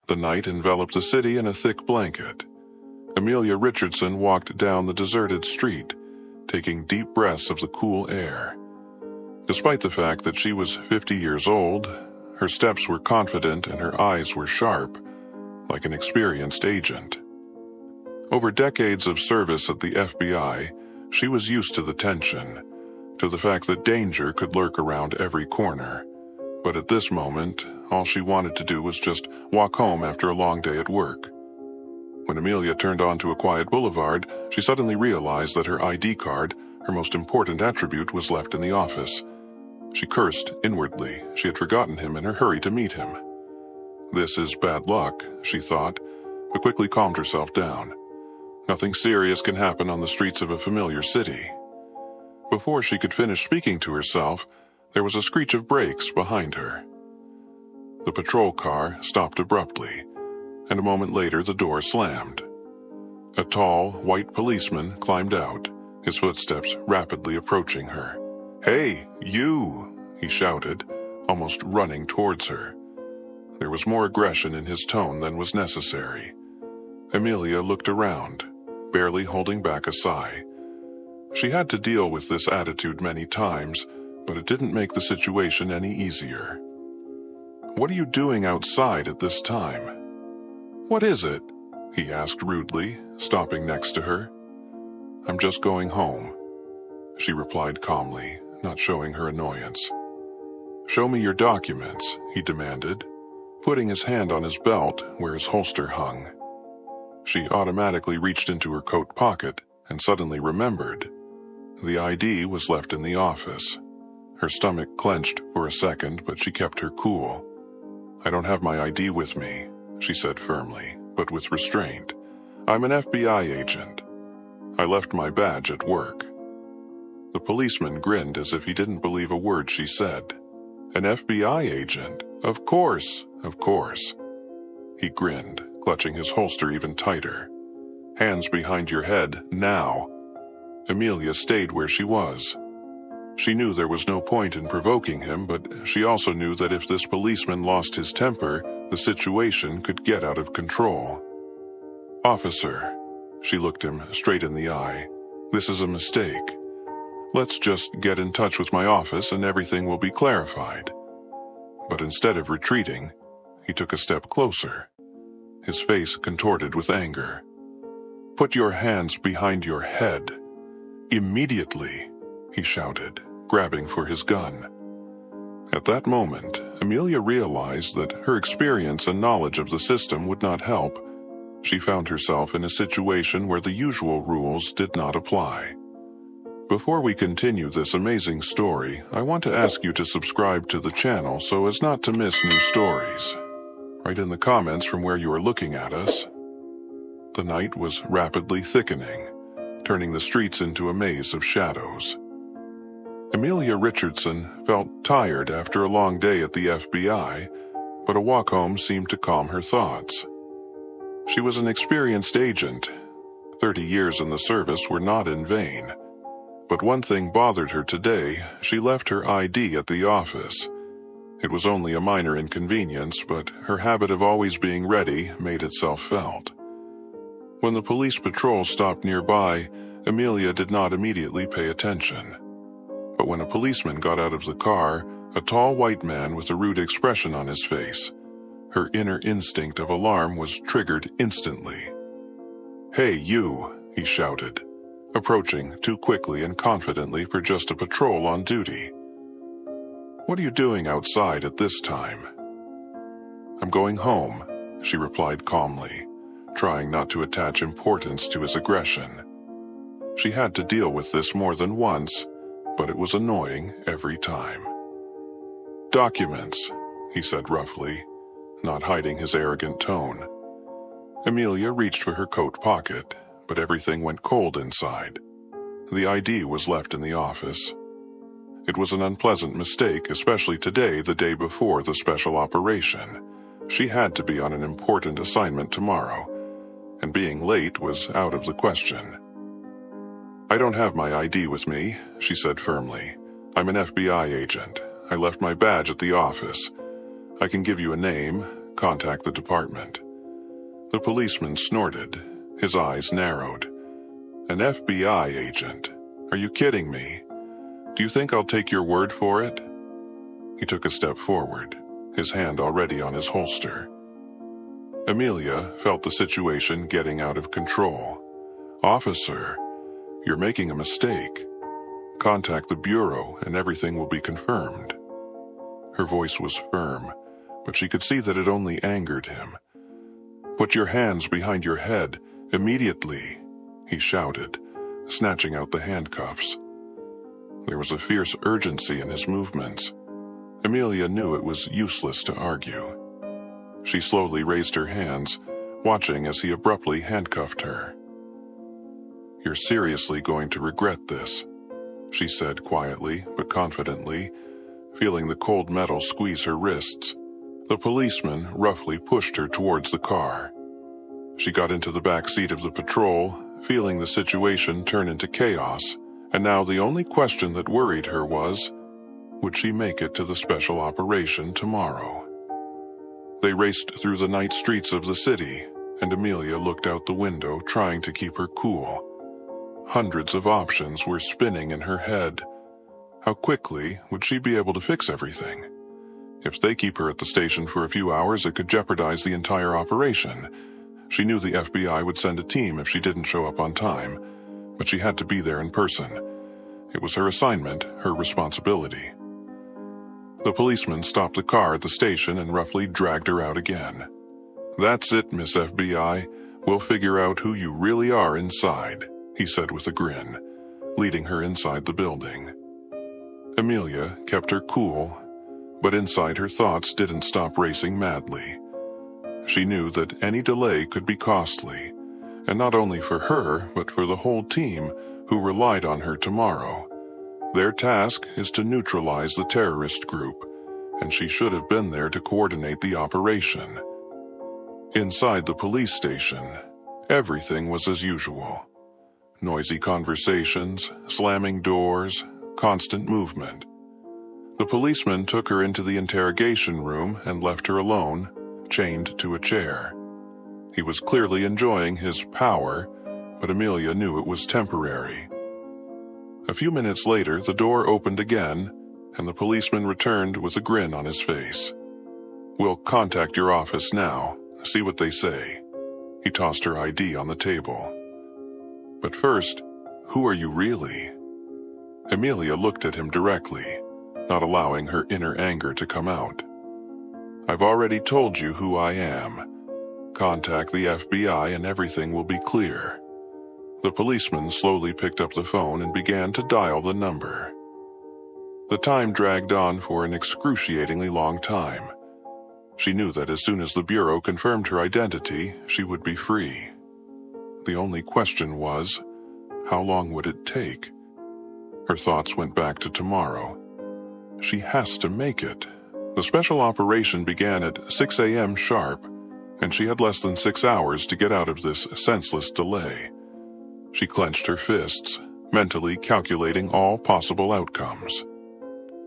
The night enveloped the city in a thick blanket. Amelia Richardson walked down the deserted street, taking deep breaths of the cool air. Despite the fact that she was 50 years old, her steps were confident and her eyes were sharp, like an experienced agent. Over decades of service at the FBI, she was used to the tension, to the fact that danger could lurk around every corner. But at this moment, all she wanted to do was just walk home after a long day at work. When Amelia turned onto a quiet boulevard, she suddenly realized that her ID card, her most important attribute, was left in the office. She cursed inwardly. She had forgotten him in her hurry to meet him. This is bad luck, she thought, but quickly calmed herself down. Nothing serious can happen on the streets of a familiar city. Before she could finish speaking to herself, there was a screech of brakes behind her. The patrol car stopped abruptly, and a moment later the door slammed. A tall, white policeman climbed out, his footsteps rapidly approaching her. "Hey, you!" he shouted, almost running towards her. There was more aggression in his tone than was necessary. Amelia looked around, barely holding back a sigh. She had to deal with this attitude many times, but it didn't make the situation any easier. "What are you doing outside at this time?" "What is it?" he asked rudely, stopping next to her. "I'm just going home," she replied calmly, not showing her annoyance. "Show me your documents," he demanded, putting his hand on his belt where his holster hung. She automatically reached into her coat pocket and suddenly remembered. The ID was left in the office. Her stomach clenched for a second, but she kept her cool. "I don't have my ID with me," she said firmly, but with restraint. "I'm an FBI agent. I left my badge at work." The policeman grinned as if he didn't believe a word she said. "An FBI agent? Of course, of course." He grinned, clutching his holster even tighter. "Hands behind your head, now." Amelia stayed where she was. She knew there was no point in provoking him, but she also knew that if this policeman lost his temper, the situation could get out of control. "Officer," she looked him straight in the eye, "this is a mistake. Let's just get in touch with my office and everything will be clarified." But instead of retreating, he took a step closer, his face contorted with anger. "Put your hands behind your head. Immediately," he shouted, grabbing for his gun. At that moment, Amelia realized that her experience and knowledge of the system would not help. She found herself in a situation where the usual rules did not apply. Before we continue this amazing story, I want to ask you to subscribe to the channel so as not to miss new stories. Write in the comments from where you are looking at us. The night was rapidly thickening, turning the streets into a maze of shadows. Amelia Richardson felt tired after a long day at the FBI, but a walk home seemed to calm her thoughts. She was an experienced agent. 30 years in the service were not in vain. But one thing bothered her today. She left her ID at the office. It was only a minor inconvenience, but her habit of always being ready made itself felt. When the police patrol stopped nearby, Amelia did not immediately pay attention. But when a policeman got out of the car, a tall white man with a rude expression on his face, her inner instinct of alarm was triggered instantly. "Hey, you," he shouted, approaching too quickly and confidently for just a patrol on duty. "What are you doing outside at this time?" "I'm going home," she replied calmly, trying not to attach importance to his aggression. She had to deal with this more than once, but it was annoying every time. "Documents," he said roughly, not hiding his arrogant tone. Amelia reached for her coat pocket, but everything went cold inside. The ID was left in the office. It was an unpleasant mistake, especially today, the day before the special operation. She had to be on an important assignment tomorrow, and being late was out of the question. "I don't have my ID with me," she said firmly. "I'm an FBI agent. I left my badge at the office. I can give you a name, Contact the department." The policeman snorted. His eyes narrowed. "An FBI agent? Are you kidding me? Do you think I'll take your word for it?" He took a step forward, his hand already on his holster. Amelia felt the situation getting out of control. "Officer, you're making a mistake. Contact the Bureau and everything will be confirmed." Her voice was firm, but she could see that it only angered him. "Put your hands behind your head, immediately," he shouted, snatching out the handcuffs. There was a fierce urgency in his movements. Amelia knew it was useless to argue. She slowly raised her hands, watching as he abruptly handcuffed her. "You're seriously going to regret this," she said quietly but confidently, feeling the cold metal squeeze her wrists. The policeman roughly pushed her towards the car. She got into the back seat of the patrol, feeling the situation turn into chaos, and now the only question that worried her was, would she make it to the special operation tomorrow? They raced through the night streets of the city, and Amelia looked out the window trying to keep her cool. Hundreds of options were spinning in her head. How quickly would she be able to fix everything? If they keep her at the station for a few hours, it could jeopardize the entire operation. She knew the FBI would send a team if she didn't show up on time, but she had to be there in person. It was her assignment, her responsibility. The policeman stopped the car at the station and roughly dragged her out again. "That's it, Miss FBI. We'll figure out who you really are inside," he said with a grin, leading her inside the building. Amelia kept her cool, but inside her thoughts didn't stop racing madly. She knew that any delay could be costly, and not only for her, but for the whole team who relied on her tomorrow. Their task is to neutralize the terrorist group, and she should have been there to coordinate the operation. Inside the police station, everything was as usual. Noisy conversations, slamming doors, constant movement. The policeman took her into the interrogation room and left her alone, chained to a chair. He was clearly enjoying his power, but Amelia knew it was temporary. A few minutes later, the door opened again, and the policeman returned with a grin on his face. "We'll contact your office now, see what they say." He tossed her ID on the table. "But first, who are you really?" Amelia looked at him directly, not allowing her inner anger to come out. "I've already told you who I am. Contact the FBI and everything will be clear." The policeman slowly picked up the phone and began to dial the number. The time dragged on for an excruciatingly long time. She knew that as soon as the Bureau confirmed her identity, she would be free. The only question was, how long would it take? Her thoughts went back to tomorrow. She has to make it. The special operation began at 6 a.m. sharp, and she had less than 6 hours to get out of this senseless delay. She clenched her fists, mentally calculating all possible outcomes.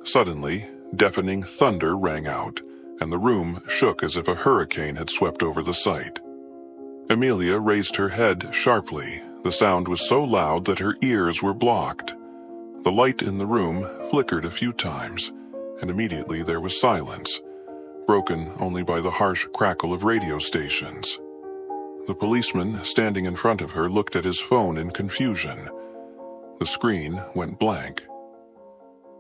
Suddenly, deafening thunder rang out, and the room shook as if a hurricane had swept over the site. Amelia raised her head sharply. The sound was so loud that her ears were blocked. The light in the room flickered a few times, and immediately there was silence, broken only by the harsh crackle of radio stations. The policeman standing in front of her looked at his phone in confusion. The screen went blank.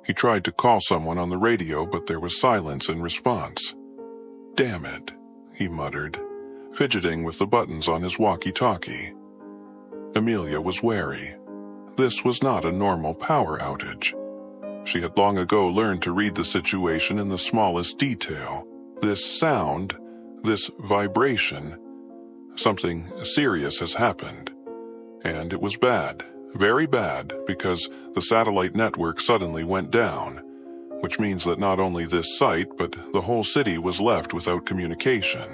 He tried to call someone on the radio, but there was silence in response. "Damn it," he muttered, fidgeting with the buttons on his walkie-talkie. Amelia was wary. This was not a normal power outage. She had long ago learned to read the situation in the smallest detail. This sound, this vibration, something serious has happened. And it was bad, very bad, because the satellite network suddenly went down, which means that not only this site, but the whole city was left without communication.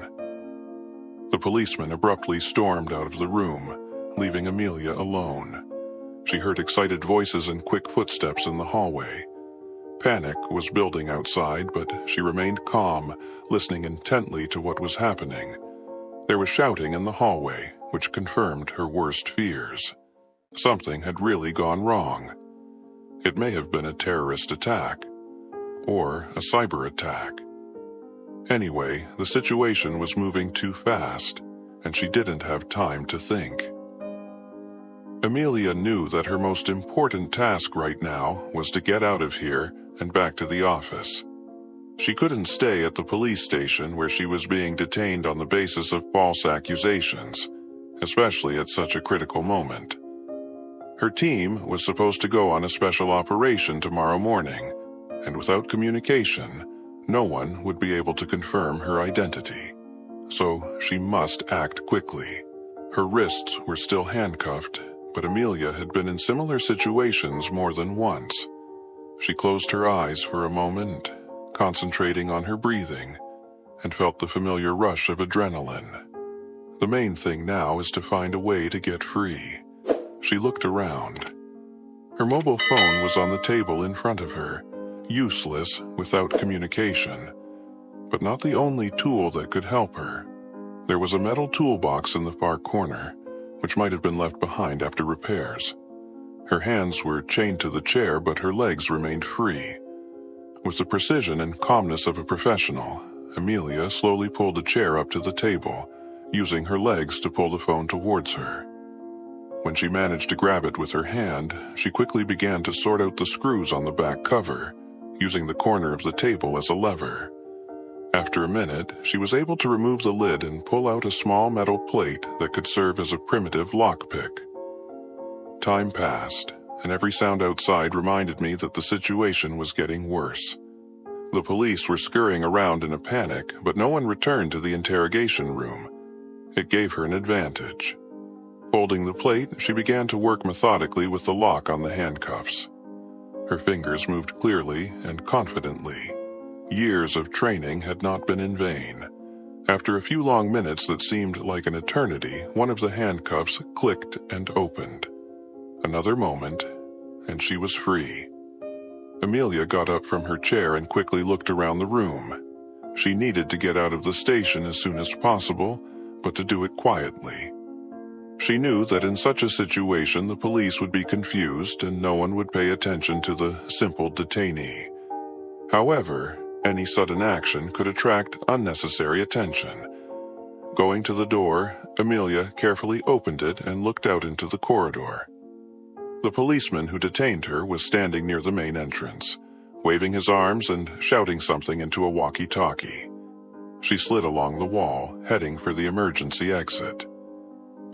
The policeman abruptly stormed out of the room, leaving Amelia alone. She heard excited voices and quick footsteps in the hallway. Panic was building outside, but she remained calm, listening intently to what was happening. There was shouting in the hallway, which confirmed her worst fears. Something had really gone wrong. It may have been a terrorist attack, or a cyber attack. Anyway, the situation was moving too fast, and she didn't have time to think. Amelia knew that her most important task right now was to get out of here and back to the office. She couldn't stay at the police station where she was being detained on the basis of false accusations, especially at such a critical moment. Her team was supposed to go on a special operation tomorrow morning, and without communication, no one would be able to confirm her identity. So she must act quickly. Her wrists were still handcuffed, but Amelia had been in similar situations more than once. She closed her eyes for a moment, concentrating on her breathing, and felt the familiar rush of adrenaline. The main thing now is to find a way to get free. She looked around. Her mobile phone was on the table in front of her, useless without communication, but not the only tool that could help her. There was a metal toolbox in the far corner, which might have been left behind after repairs. Her hands were chained to the chair, but her legs remained free. With the precision and calmness of a professional, Amelia slowly pulled the chair up to the table, using her legs to pull the phone towards her. When she managed to grab it with her hand, she quickly began to sort out the screws on the back cover, using the corner of the table as a lever. After a minute, she was able to remove the lid and pull out a small metal plate that could serve as a primitive lockpick. Time passed, and every sound outside reminded me that the situation was getting worse. The police were scurrying around in a panic, but no one returned to the interrogation room. It gave her an advantage. Holding the plate, she began to work methodically with the lock on the handcuffs. Her fingers moved clearly and confidently. Years of training had not been in vain. After a few long minutes that seemed like an eternity, one of the handcuffs clicked and opened. Another moment, and she was free. Amelia got up from her chair and quickly looked around the room. She needed to get out of the station as soon as possible, but to do it quietly. She knew that in such a situation the police would be confused and no one would pay attention to the simple detainee. However, any sudden action could attract unnecessary attention. Going to the door, Amelia carefully opened it and looked out into the corridor. The policeman who detained her was standing near the main entrance, waving his arms and shouting something into a walkie-talkie. She slid along the wall, heading for the emergency exit.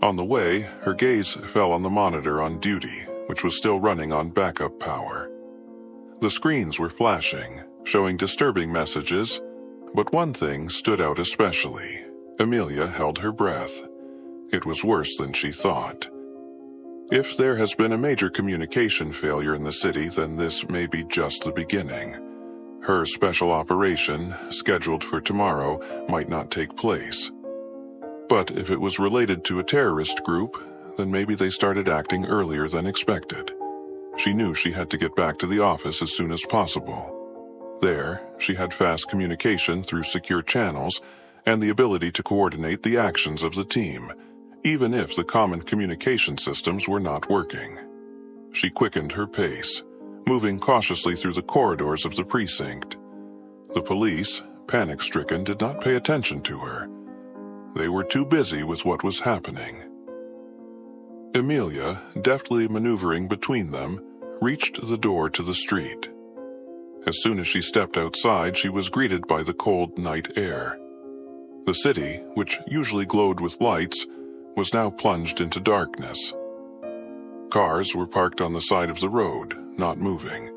On the way, her gaze fell on the monitor on duty, which was still running on backup power. The screens were flashing, showing disturbing messages, but one thing stood out especially. Amelia held her breath. It was worse than she thought. If there has been a major communication failure in the city, then this may be just the beginning. Her special operation, scheduled for tomorrow, might not take place. But if it was related to a terrorist group, then maybe they started acting earlier than expected. She knew she had to get back to the office as soon as possible. There, she had fast communication through secure channels and the ability to coordinate the actions of the team, even if the common communication systems were not working. She quickened her pace, moving cautiously through the corridors of the precinct. The police, panic-stricken, did not pay attention to her. They were too busy with what was happening. Amelia, deftly maneuvering between them, reached the door to the street. As soon as she stepped outside, she was greeted by the cold night air. The city, which usually glowed with lights, was now plunged into darkness. Cars were parked on the side of the road, not moving.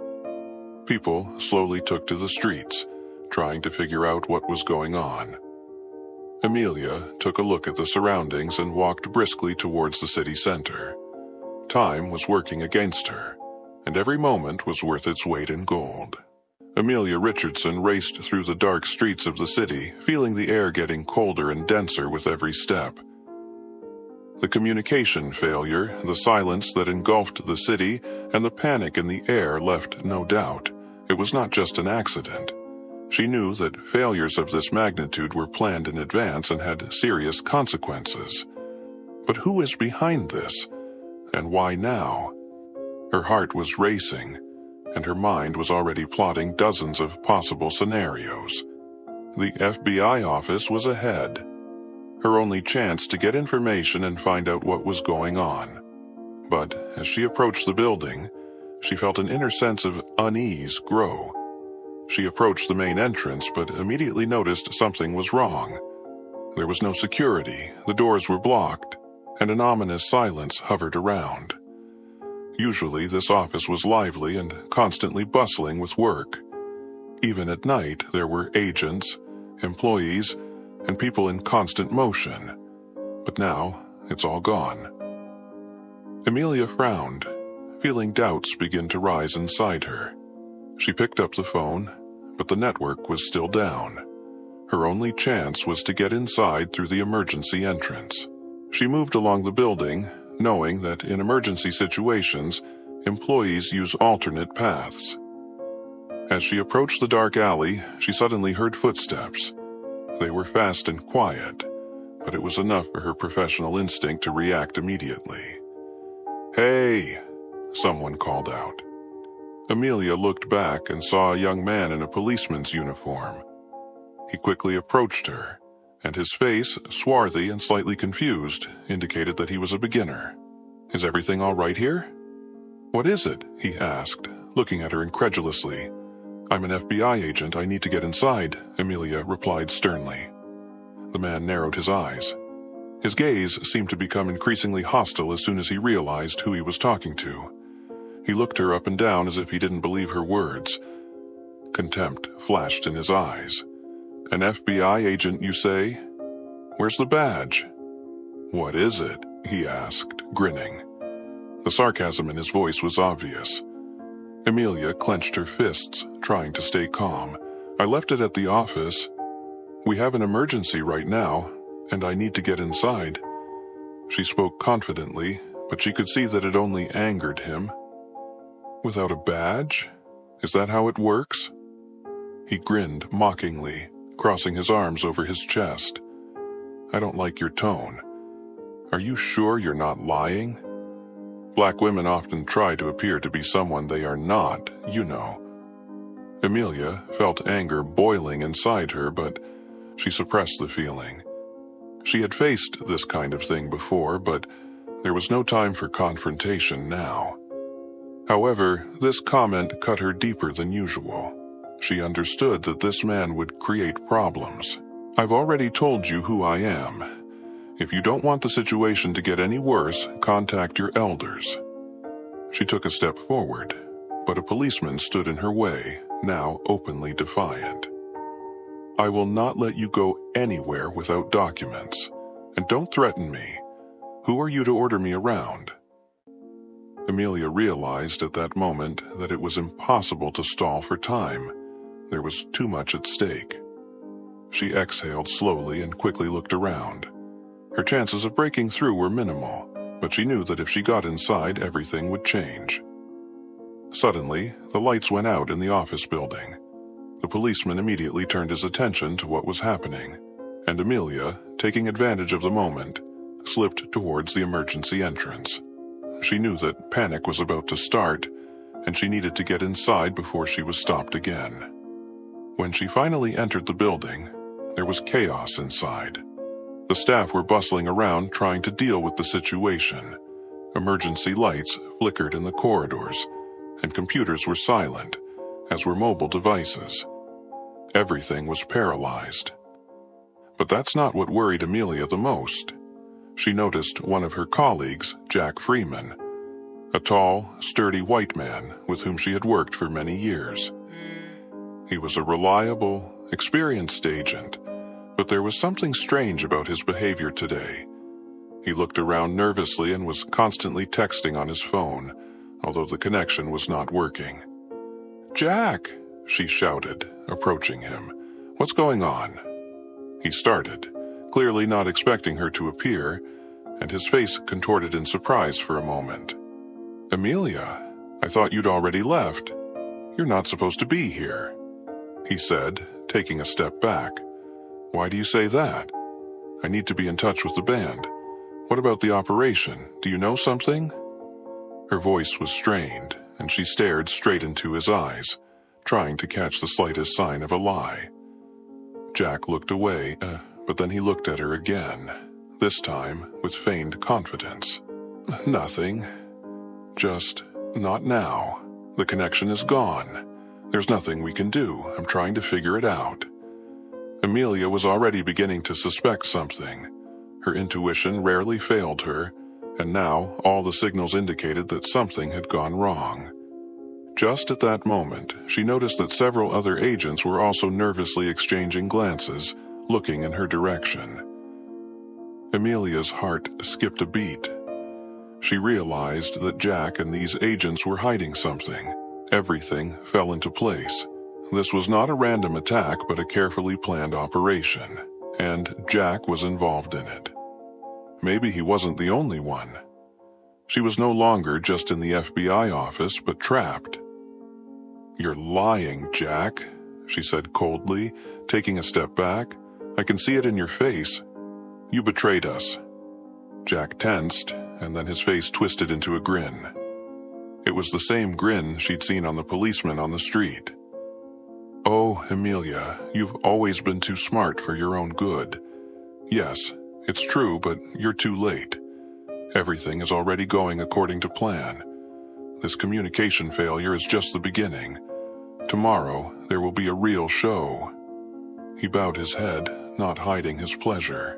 People slowly took to the streets, trying to figure out what was going on. Amelia took a look at the surroundings and walked briskly towards the city center. Time was working against her, and every moment was worth its weight in gold. Amelia Richardson raced through the dark streets of the city, feeling the air getting colder and denser with every step. The communication failure, the silence that engulfed the city, and the panic in the air left no doubt. It was not just an accident. She knew that failures of this magnitude were planned in advance and had serious consequences. But who is behind this? And why now? Her heart was racing, and her mind was already plotting dozens of possible scenarios. The FBI office was ahead, her only chance to get information and find out what was going on. But as she approached the building, she felt an inner sense of unease grow. She approached the main entrance, but immediately noticed something was wrong. There was no security, the doors were blocked, and an ominous silence hovered around. Usually, this office was lively and constantly bustling with work. Even at night, there were agents, employees, and people in constant motion. But now, it's all gone. Amelia frowned, feeling doubts begin to rise inside her. She picked up the phone, but the network was still down. Her only chance was to get inside through the emergency entrance. She moved along the building, knowing that in emergency situations, employees use alternate paths. As she approached the dark alley, she suddenly heard footsteps. They were fast and quiet, but it was enough for her professional instinct to react immediately. "Hey!" someone called out. Amelia looked back and saw a young man in a policeman's uniform. He quickly approached her, and his face, swarthy and slightly confused, indicated that he was a beginner. "Is everything all right here?" "What is it?" he asked, looking at her incredulously. "I'm an FBI agent. I need to get inside," Amelia replied sternly. The man narrowed his eyes. His gaze seemed to become increasingly hostile as soon as he realized who he was talking to. He looked her up and down as if he didn't believe her words. Contempt flashed in his eyes. "An FBI agent, you say? Where's the badge?" "What is it?" he asked, grinning. The sarcasm in his voice was obvious. Amelia clenched her fists, trying to stay calm. "I left it at the office. We have an emergency right now, and I need to get inside." She spoke confidently, but she could see that it only angered him. "Without a badge? Is that how it works?" He grinned mockingly, crossing his arms over his chest. "I don't like your tone. Are you sure you're not lying? Black women often try to appear to be someone they are not, you know." Amelia felt anger boiling inside her, but she suppressed the feeling. She had faced this kind of thing before, but there was no time for confrontation now. However, this comment cut her deeper than usual. She understood that this man would create problems. "I've already told you who I am. If you don't want the situation to get any worse, contact your elders." She took a step forward, but a policeman stood in her way, now openly defiant. "I will not let you go anywhere without documents. And don't threaten me. Who are you to order me around?" Amelia realized at that moment that it was impossible to stall for time. There was too much at stake. She exhaled slowly and quickly looked around. Her chances of breaking through were minimal, but she knew that if she got inside, everything would change. Suddenly, the lights went out in the office building. The policeman immediately turned his attention to what was happening, and Amelia, taking advantage of the moment, slipped towards the emergency entrance. She knew that panic was about to start, and she needed to get inside before she was stopped again. When she finally entered the building, there was chaos inside. The staff were bustling around trying to deal with the situation. Emergency lights flickered in the corridors, and computers were silent, as were mobile devices. Everything was paralyzed. But that's not what worried Amelia the most. She noticed one of her colleagues, Jack Freeman, a tall, sturdy white man with whom she had worked for many years. He was a reliable, experienced agent, but there was something strange about his behavior today. He looked around nervously and was constantly texting on his phone, although the connection was not working. "Jack!" she shouted, approaching him. "What's going on?" He started, clearly not expecting her to appear, and his face contorted in surprise for a moment. "Amelia, I thought you'd already left." "You're not supposed to be here," he said, taking a step back. "Why do you say that? I need to be in touch with the band. What about the operation? Do you know something?" Her voice was strained, and she stared straight into his eyes, trying to catch the slightest sign of a lie. Jack looked away, but then he looked at her again, this time with feigned confidence. "Nothing. Just not now. The connection is gone. There's nothing we can do. I'm trying to figure it out." Amelia was already beginning to suspect something. Her intuition rarely failed her, and now all the signals indicated that something had gone wrong. Just at that moment, she noticed that several other agents were also nervously exchanging glances, looking in her direction. Amelia's heart skipped a beat. She realized that Jack and these agents were hiding something. Everything fell into place. This was not a random attack, but a carefully planned operation, and Jack was involved in it. Maybe he wasn't the only one. She was no longer just in the FBI office, but trapped. "You're lying, Jack," she said coldly, taking a step back. "I can see it in your face. You betrayed us." Jack tensed, and then his face twisted into a grin. It was the same grin she'd seen on the policeman on the street. "Oh, Amelia, you've always been too smart for your own good. Yes, it's true, but you're too late. Everything is already going according to plan. This communication failure is just the beginning. Tomorrow, there will be a real show." He bowed his head, not hiding his pleasure.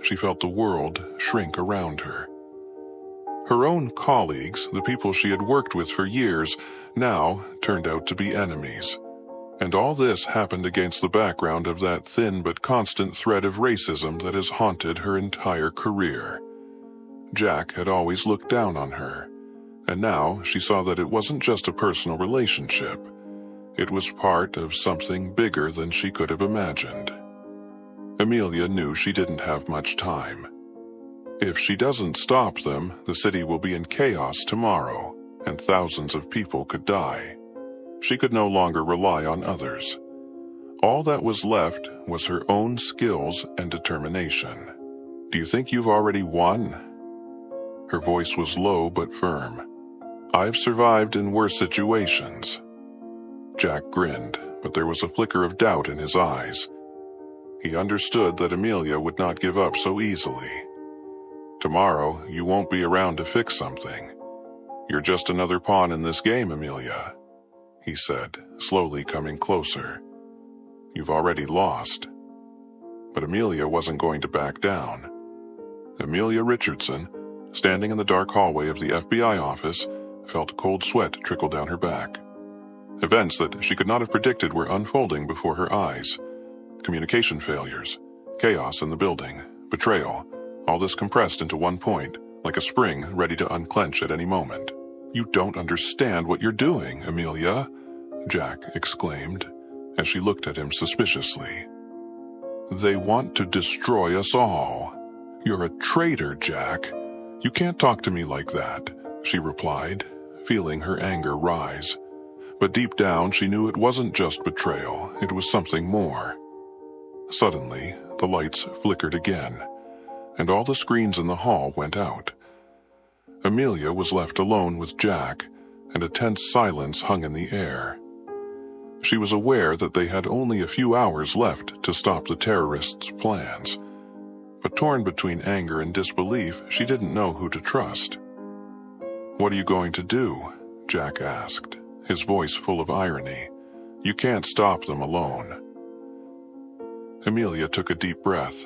She felt the world shrink around her. Her own colleagues, the people she had worked with for years, now turned out to be enemies. And all this happened against the background of that thin but constant thread of racism that has haunted her entire career. Jack had always looked down on her, and now she saw that it wasn't just a personal relationship. It was part of something bigger than she could have imagined. Amelia knew she didn't have much time. If she doesn't stop them, the city will be in chaos tomorrow, and thousands of people could die. She could no longer rely on others. All that was left was her own skills and determination. "Do you think you've already won?" Her voice was low but firm. "I've survived in worse situations." Jack grinned, but there was a flicker of doubt in his eyes. He understood that Amelia would not give up so easily. "Tomorrow, you won't be around to fix something. You're just another pawn in this game, Amelia," he said, slowly coming closer. "You've already lost." But Amelia wasn't going to back down. Amelia Richardson, standing in the dark hallway of the FBI office, felt cold sweat trickle down her back. Events that she could not have predicted were unfolding before her eyes. Communication failures, chaos in the building, betrayal, all this compressed into one point, like a spring ready to unclench at any moment. "You don't understand what you're doing, Amelia," Jack exclaimed, as she looked at him suspiciously. "They want to destroy us all. You're a traitor, Jack. You can't talk to me like that," she replied, feeling her anger rise. But deep down she knew it wasn't just betrayal, it was something more. Suddenly, the lights flickered again, and all the screens in the hall went out. Amelia was left alone with Jack, and a tense silence hung in the air. She was aware that they had only a few hours left to stop the terrorists' plans, but torn between anger and disbelief, she didn't know who to trust. "What are you going to do?" Jack asked, his voice full of irony. "You can't stop them alone." Amelia took a deep breath.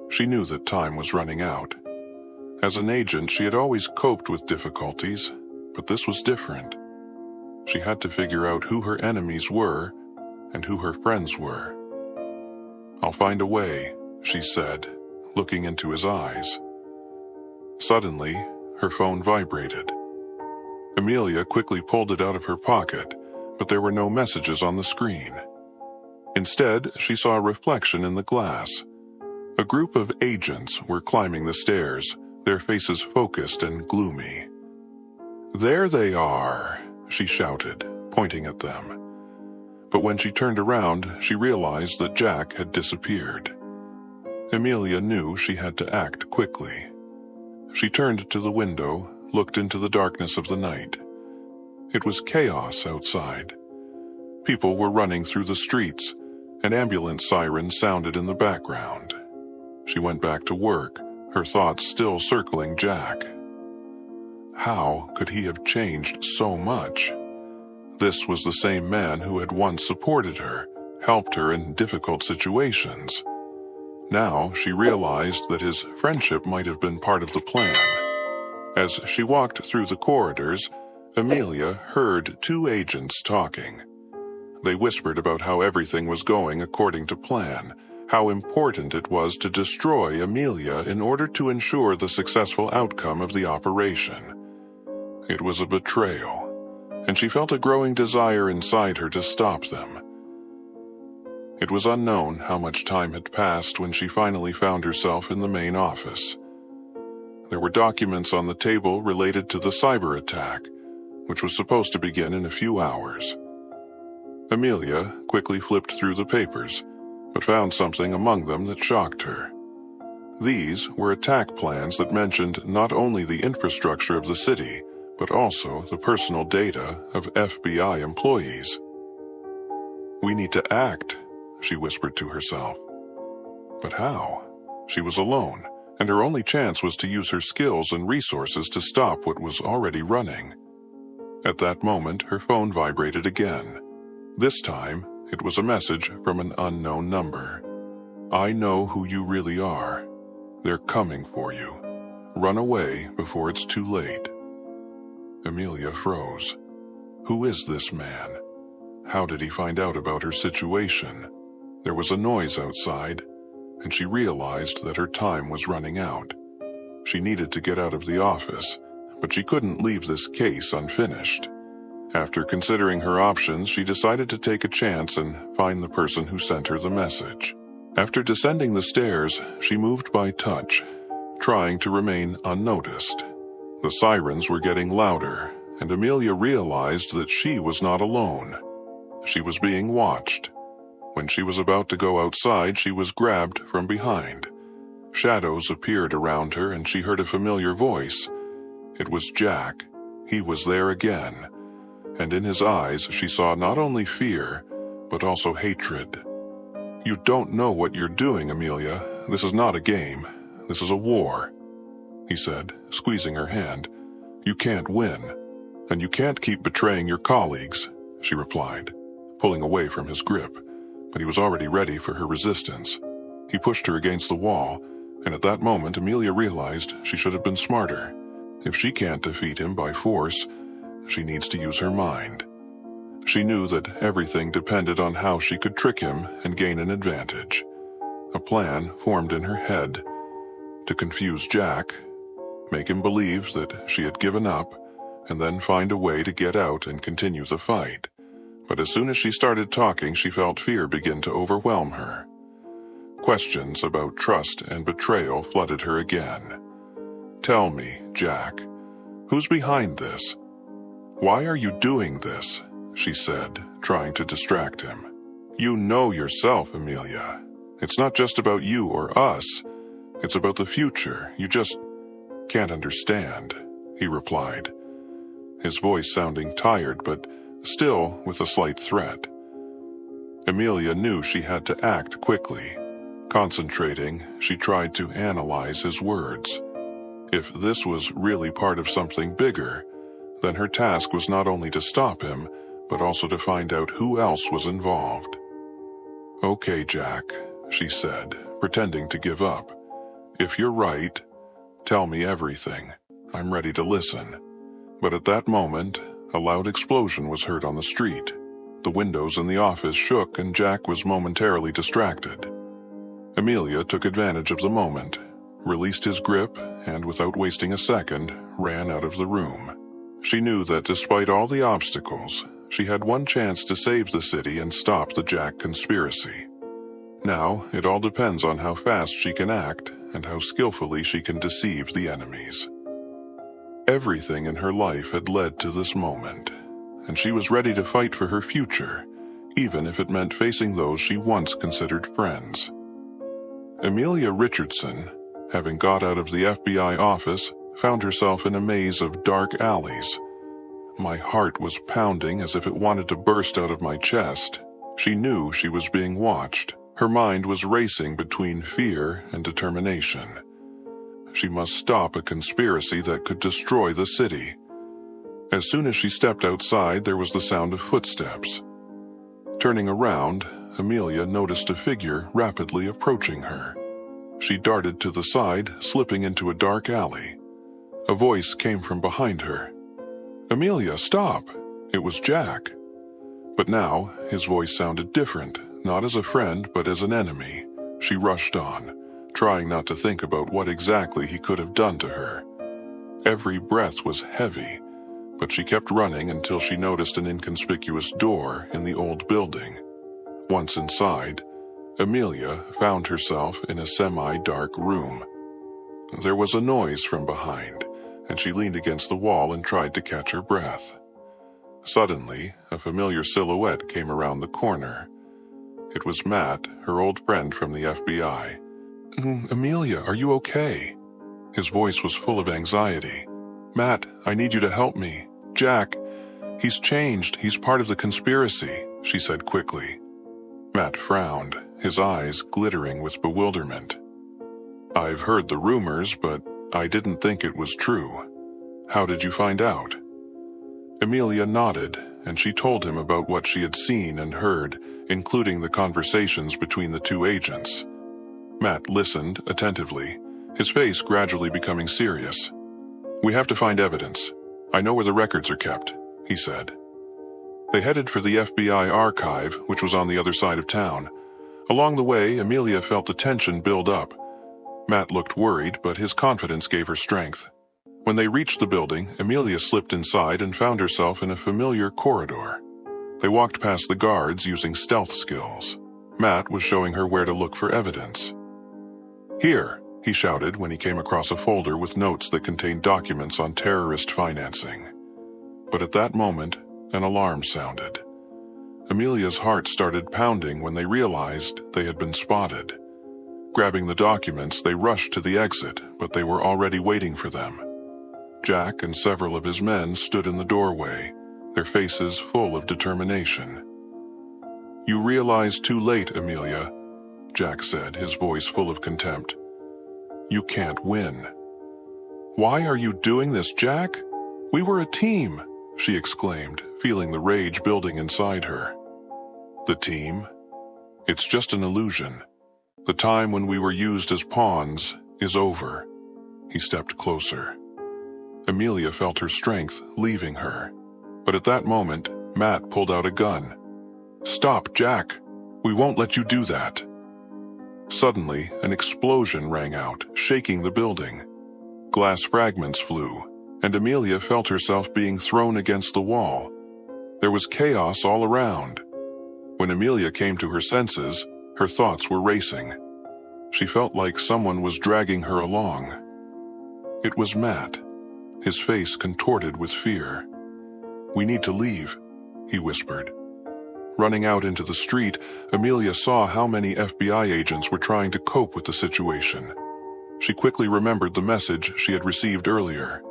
She knew that time was running out. As an agent, she had always coped with difficulties, but this was different. She had to figure out who her enemies were and who her friends were. "I'll find a way," she said, looking into his eyes. Suddenly, her phone vibrated. Amelia quickly pulled it out of her pocket, but there were no messages on the screen. Instead, she saw a reflection in the glass. A group of agents were climbing the stairs, their faces focused and gloomy. "There they are," she shouted, pointing at them. But when she turned around, she realized that Jack had disappeared. Amelia knew she had to act quickly. She turned to the window, looked into the darkness of the night. It was chaos outside. People were running through the streets, and ambulance sirens sounded in the background. She went back to work, her thoughts still circling Jack. How could he have changed so much? This was the same man who had once supported her, helped her in difficult situations. Now she realized that his friendship might have been part of the plan. As she walked through the corridors, Amelia heard two agents talking. They whispered about how everything was going according to plan, how important it was to destroy Amelia in order to ensure the successful outcome of the operation. It was a betrayal, and she felt a growing desire inside her to stop them. It was unknown how much time had passed when she finally found herself in the main office. There were documents on the table related to the cyber attack, which was supposed to begin in a few hours. Amelia quickly flipped through the papers, but found something among them that shocked her. These were attack plans that mentioned not only the infrastructure of the city, but also the personal data of FBI employees. "We need to act," she whispered to herself. But how? She was alone, and her only chance was to use her skills and resources to stop what was already running. At that moment, her phone vibrated again. This time, it was a message from an unknown number. "I know who you really are. They're coming for you. Run away before it's too late." Amelia froze. Who is this man? How did he find out about her situation? There was a noise outside, and she realized that her time was running out. She needed to get out of the office, but she couldn't leave this case unfinished. After considering her options, she decided to take a chance and find the person who sent her the message. After descending the stairs, she moved by touch, trying to remain unnoticed. The sirens were getting louder, and Amelia realized that she was not alone. She was being watched. When she was about to go outside, she was grabbed from behind. Shadows appeared around her, and she heard a familiar voice. It was Jack. He was there again. And in his eyes, she saw not only fear, but also hatred. "You don't know what you're doing, Amelia. This is not a game. This is a war," he said, squeezing her hand. "You can't win, and you can't keep betraying your colleagues," she replied, pulling away from his grip, but he was already ready for her resistance. He pushed her against the wall, and at that moment Amelia realized she should have been smarter. If she can't defeat him by force, she needs to use her mind. She knew that everything depended on how she could trick him and gain an advantage. A plan formed in her head to confuse Jack, make him believe that she had given up, and then find a way to get out and continue the fight. But as soon as she started talking, she felt fear begin to overwhelm her. Questions about trust and betrayal flooded her again. "Tell me, Jack, who's behind this? Why are you doing this?" she said, trying to distract him. "You know yourself, Amelia. It's not just about you or us. It's about the future. You just can't understand," he replied, his voice sounding tired but still with a slight threat. Amelia knew she had to act quickly. Concentrating, she tried to analyze his words. If this was really part of something bigger, then her task was not only to stop him, but also to find out who else was involved. "Okay, Jack," she said, pretending to give up. "If you're right, tell me everything. I'm ready to listen." But at that moment, a loud explosion was heard on the street. The windows in the office shook and Jack was momentarily distracted. Amelia took advantage of the moment, released his grip, and without wasting a second, ran out of the room. She knew that despite all the obstacles, she had one chance to save the city and stop the Jack conspiracy. Now, it all depends on how fast she can act and how skillfully she can deceive the enemies. Everything in her life had led to this moment, and she was ready to fight for her future, even if it meant facing those she once considered friends. Amelia Richardson, having got out of the FBI office, found herself in a maze of dark alleys. My heart was pounding as if it wanted to burst out of my chest. She knew she was being watched. Her mind was racing between fear and determination. She must stop a conspiracy that could destroy the city. As soon as she stepped outside, there was the sound of footsteps. Turning around, Amelia noticed a figure rapidly approaching her. She darted to the side, slipping into a dark alley. A voice came from behind her. "Amelia, stop!" It was Jack. But now, his voice sounded different, not as a friend, but as an enemy. She rushed on, trying not to think about what exactly he could have done to her. Every breath was heavy, but she kept running until she noticed an inconspicuous door in the old building. Once inside, Amelia found herself in a semi-dark room. There was a noise from behind, and she leaned against the wall and tried to catch her breath. Suddenly, a familiar silhouette came around the corner. It was Matt, her old friend from the FBI. "Amelia, are you okay?" His voice was full of anxiety. "Matt, I need you to help me. Jack, he's changed. He's part of the conspiracy," she said quickly. Matt frowned, his eyes glittering with bewilderment. "I've heard the rumors, but I didn't think it was true. How did you find out?" Amelia nodded, and she told him about what she had seen and heard, including the conversations between the two agents. Matt listened attentively, his face gradually becoming serious. "We have to find evidence. I know where the records are kept," he said. They headed for the FBI archive, which was on the other side of town. Along the way, Amelia felt the tension build up. Matt looked worried, but his confidence gave her strength. When they reached the building, Amelia slipped inside and found herself in a familiar corridor. They walked past the guards using stealth skills. Matt was showing her where to look for evidence. "Here," he shouted when he came across a folder with notes that contained documents on terrorist financing. But at that moment, an alarm sounded. Amelia's heart started pounding when they realized they had been spotted. Grabbing the documents, they rushed to the exit, but they were already waiting for them. Jack and several of his men stood in the doorway, their faces full of determination. "You realize too late, Amelia," Jack said, his voice full of contempt. "You can't win." "Why are you doing this, Jack? We were a team," she exclaimed, feeling the rage building inside her. "The team? It's just an illusion. The time when we were used as pawns is over." He stepped closer. Amelia felt her strength leaving her. But at that moment, Matt pulled out a gun. "Stop, Jack! We won't let you do that." Suddenly, an explosion rang out, shaking the building. Glass fragments flew, and Amelia felt herself being thrown against the wall. There was chaos all around. When Amelia came to her senses, her thoughts were racing. She felt like someone was dragging her along. It was Matt, his face contorted with fear. "We need to leave," he whispered. Running out into the street, Amelia saw how many FBI agents were trying to cope with the situation. She quickly remembered the message she had received earlier.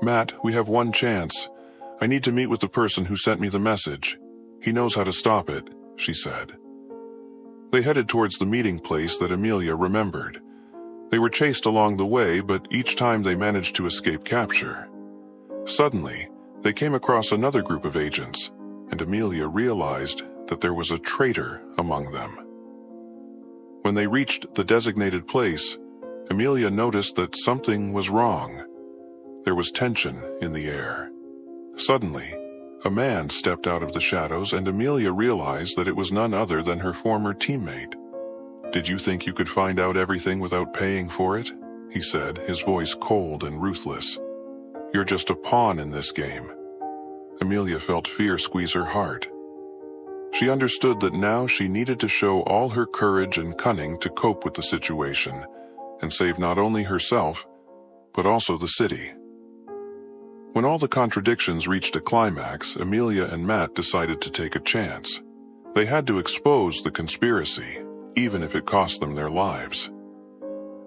"Matt, we have one chance. I need to meet with the person who sent me the message. He knows how to stop it," she said. They headed towards the meeting place that Amelia remembered. They were chased along the way, but each time they managed to escape capture. Suddenly, they came across another group of agents, and Amelia realized that there was a traitor among them. When they reached the designated place, Amelia noticed that something was wrong. There was tension in the air. Suddenly, a man stepped out of the shadows, and Amelia realized that it was none other than her former teammate. "Did you think you could find out everything without paying for it?" he said, his voice cold and ruthless. "You're just a pawn in this game." Amelia felt fear squeeze her heart. She understood that now she needed to show all her courage and cunning to cope with the situation and save not only herself, but also the city. When all the contradictions reached a climax, Amelia and Matt decided to take a chance. They had to expose the conspiracy, even if it cost them their lives.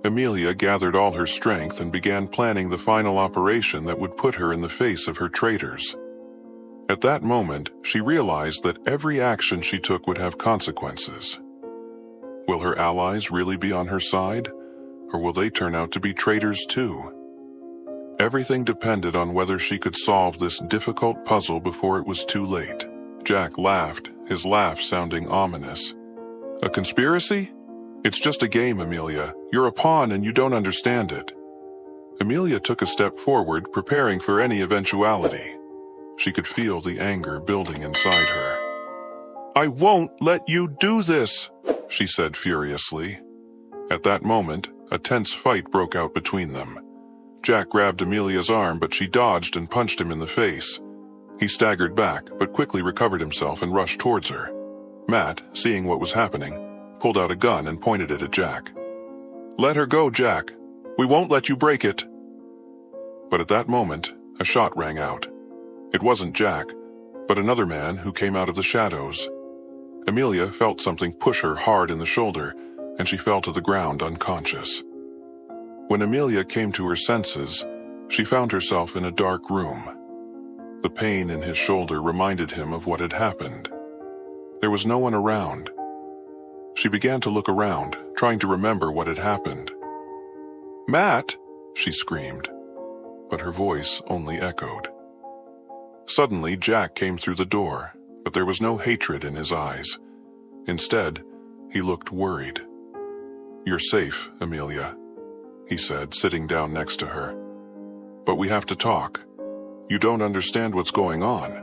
Amelia gathered all her strength and began planning the final operation that would put her in the face of her traitors. At that moment, she realized that every action she took would have consequences. Will her allies really be on her side, or will they turn out to be traitors too? Everything depended on whether she could solve this difficult puzzle before it was too late. Jack laughed, his laugh sounding ominous. A conspiracy? It's just a game, Amelia. You're a pawn and you don't understand it. Amelia took a step forward, preparing for any eventuality. She could feel the anger building inside her. "I won't let you do this," she said furiously. At that moment, a tense fight broke out between them. Jack grabbed Amelia's arm, but she dodged and punched him in the face. He staggered back, but quickly recovered himself and rushed towards her. Matt, seeing what was happening, pulled out a gun and pointed it at Jack. "Let her go, Jack. We won't let you break it." But at that moment, a shot rang out. It wasn't Jack, but another man who came out of the shadows. Amelia felt something push her hard in the shoulder, and she fell to the ground unconscious. When Amelia came to her senses, she found herself in a dark room. The pain in his shoulder reminded him of what had happened. There was no one around. She began to look around, trying to remember what had happened. "Matt!" she screamed, but her voice only echoed. Suddenly, Jack came through the door, but there was no hatred in his eyes. Instead, he looked worried. "You're safe, Amelia," he said, sitting down next to her. "But we have to talk. You don't understand what's going on."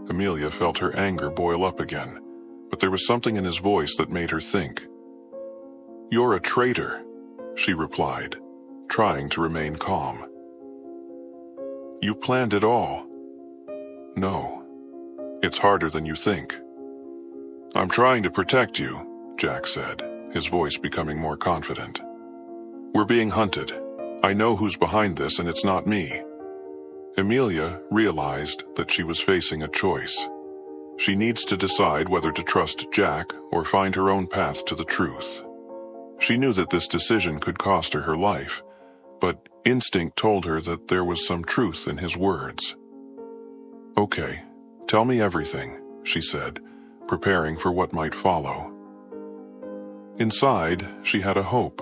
Amelia felt her anger boil up again, but there was something in his voice that made her think. "You're a traitor," she replied, trying to remain calm. "You planned it all." "No, it's harder than you think." "I'm trying to protect you," Jack said, his voice becoming more confident. "We're being hunted. I know who's behind this, and it's not me." Amelia realized that she was facing a choice. She needs to decide whether to trust Jack or find her own path to the truth. She knew that this decision could cost her life, but instinct told her that there was some truth in his words. "Okay, tell me everything," she said, preparing for what might follow. Inside, she had a hope.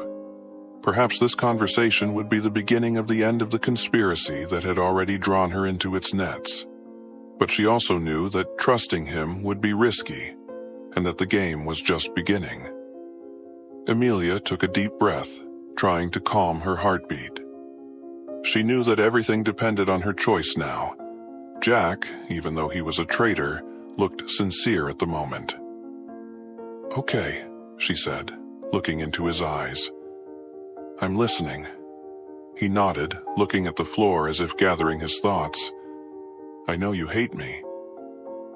Perhaps this conversation would be the beginning of the end of the conspiracy that had already drawn her into its nets. But she also knew that trusting him would be risky, and that the game was just beginning. Amelia took a deep breath, trying to calm her heartbeat. She knew that everything depended on her choice now. Jack, even though he was a traitor, looked sincere at the moment. "Okay," she said, looking into his eyes. "I'm listening." He nodded, looking at the floor as if gathering his thoughts. "I know you hate me,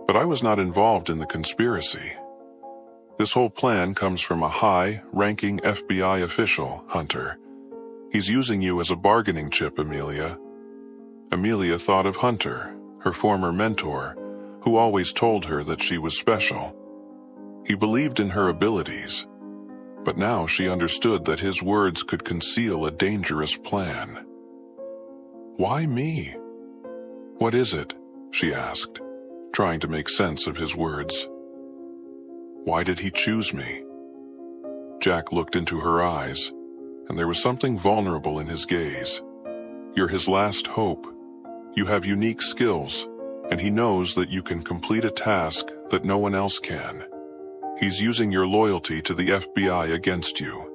but I was not involved in the conspiracy. This whole plan comes from a high-ranking FBI official, Hunter. He's using you as a bargaining chip, Amelia." Amelia thought of Hunter, her former mentor, who always told her that she was special. He believed in her abilities, but now she understood that his words could conceal a dangerous plan. "Why me?" "What is it?" she asked, trying to make sense of his words. "Why did he choose me?" Jack looked into her eyes, and there was something vulnerable in his gaze. "You're his last hope. You have unique skills, and he knows that you can complete a task that no one else can. He's using your loyalty to the FBI against you."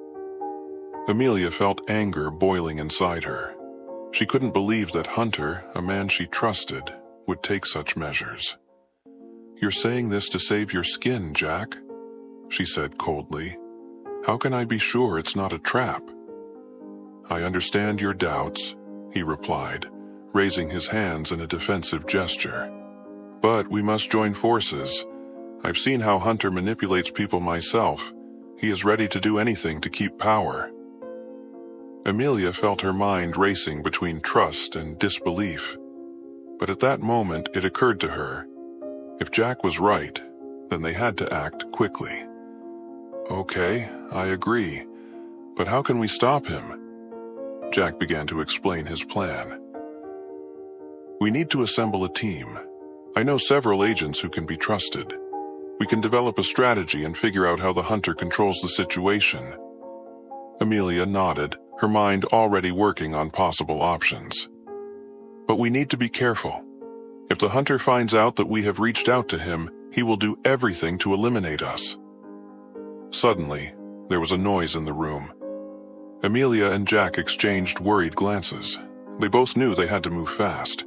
Amelia felt anger boiling inside her. She couldn't believe that Hunter, a man she trusted, would take such measures. "You're saying this to save your skin, Jack," she said coldly. "How can I be sure it's not a trap?" "I understand your doubts," he replied, raising his hands in a defensive gesture. "But we must join forces. I've seen how Hunter manipulates people myself. He is ready to do anything to keep power." Amelia felt her mind racing between trust and disbelief. But at that moment, it occurred to her, if Jack was right, then they had to act quickly. Okay, I agree. But how can we stop him? Jack began to explain his plan. We need to assemble a team. I know several agents who can be trusted. We can develop a strategy and figure out how the hunter controls the situation. Amelia nodded, her mind already working on possible options. But we need to be careful. If the hunter finds out that we have reached out to him, he will do everything to eliminate us. Suddenly, there was a noise in the room. Amelia and Jack exchanged worried glances. They both knew they had to move fast.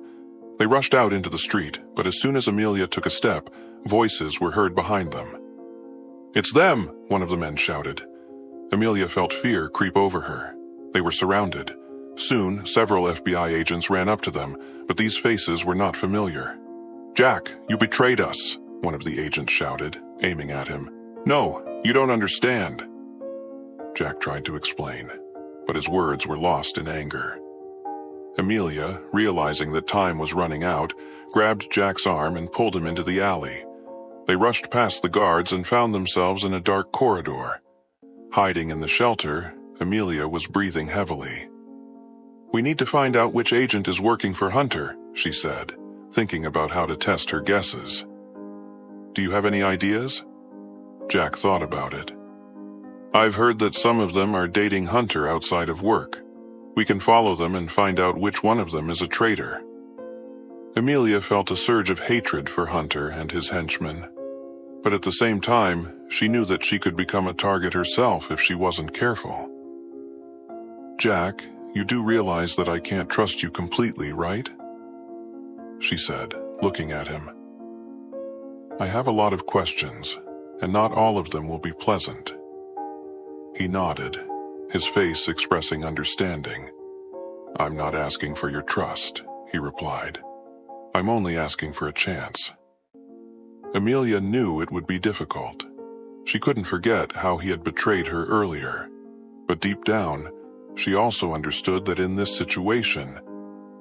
They rushed out into the street, but as soon as Amelia took a step, voices were heard behind them. "It's them!" one of the men shouted. Amelia felt fear creep over her. They were surrounded. Soon, several FBI agents ran up to them, but these faces were not familiar. "Jack, you betrayed us," one of the agents shouted, aiming at him. "No, you don't understand." Jack tried to explain, but his words were lost in anger. Amelia, realizing that time was running out, grabbed Jack's arm and pulled him into the alley. They rushed past the guards and found themselves in a dark corridor. Hiding in the shelter, Amelia was breathing heavily. "We need to find out which agent is working for Hunter," she said, thinking about how to test her guesses. "Do you have any ideas?" Jack thought about it. "I've heard that some of them are dating Hunter outside of work. We can follow them and find out which one of them is a traitor." Amelia felt a surge of hatred for Hunter and his henchmen. But at the same time, she knew that she could become a target herself if she wasn't careful. "Jack, you do realize that I can't trust you completely, right?" she said, looking at him. "I have a lot of questions, and not all of them will be pleasant." He nodded, his face expressing understanding. "I'm not asking for your trust," he replied. "I'm only asking for a chance." Amelia knew it would be difficult. She couldn't forget how he had betrayed her earlier. But deep down, she also understood that in this situation,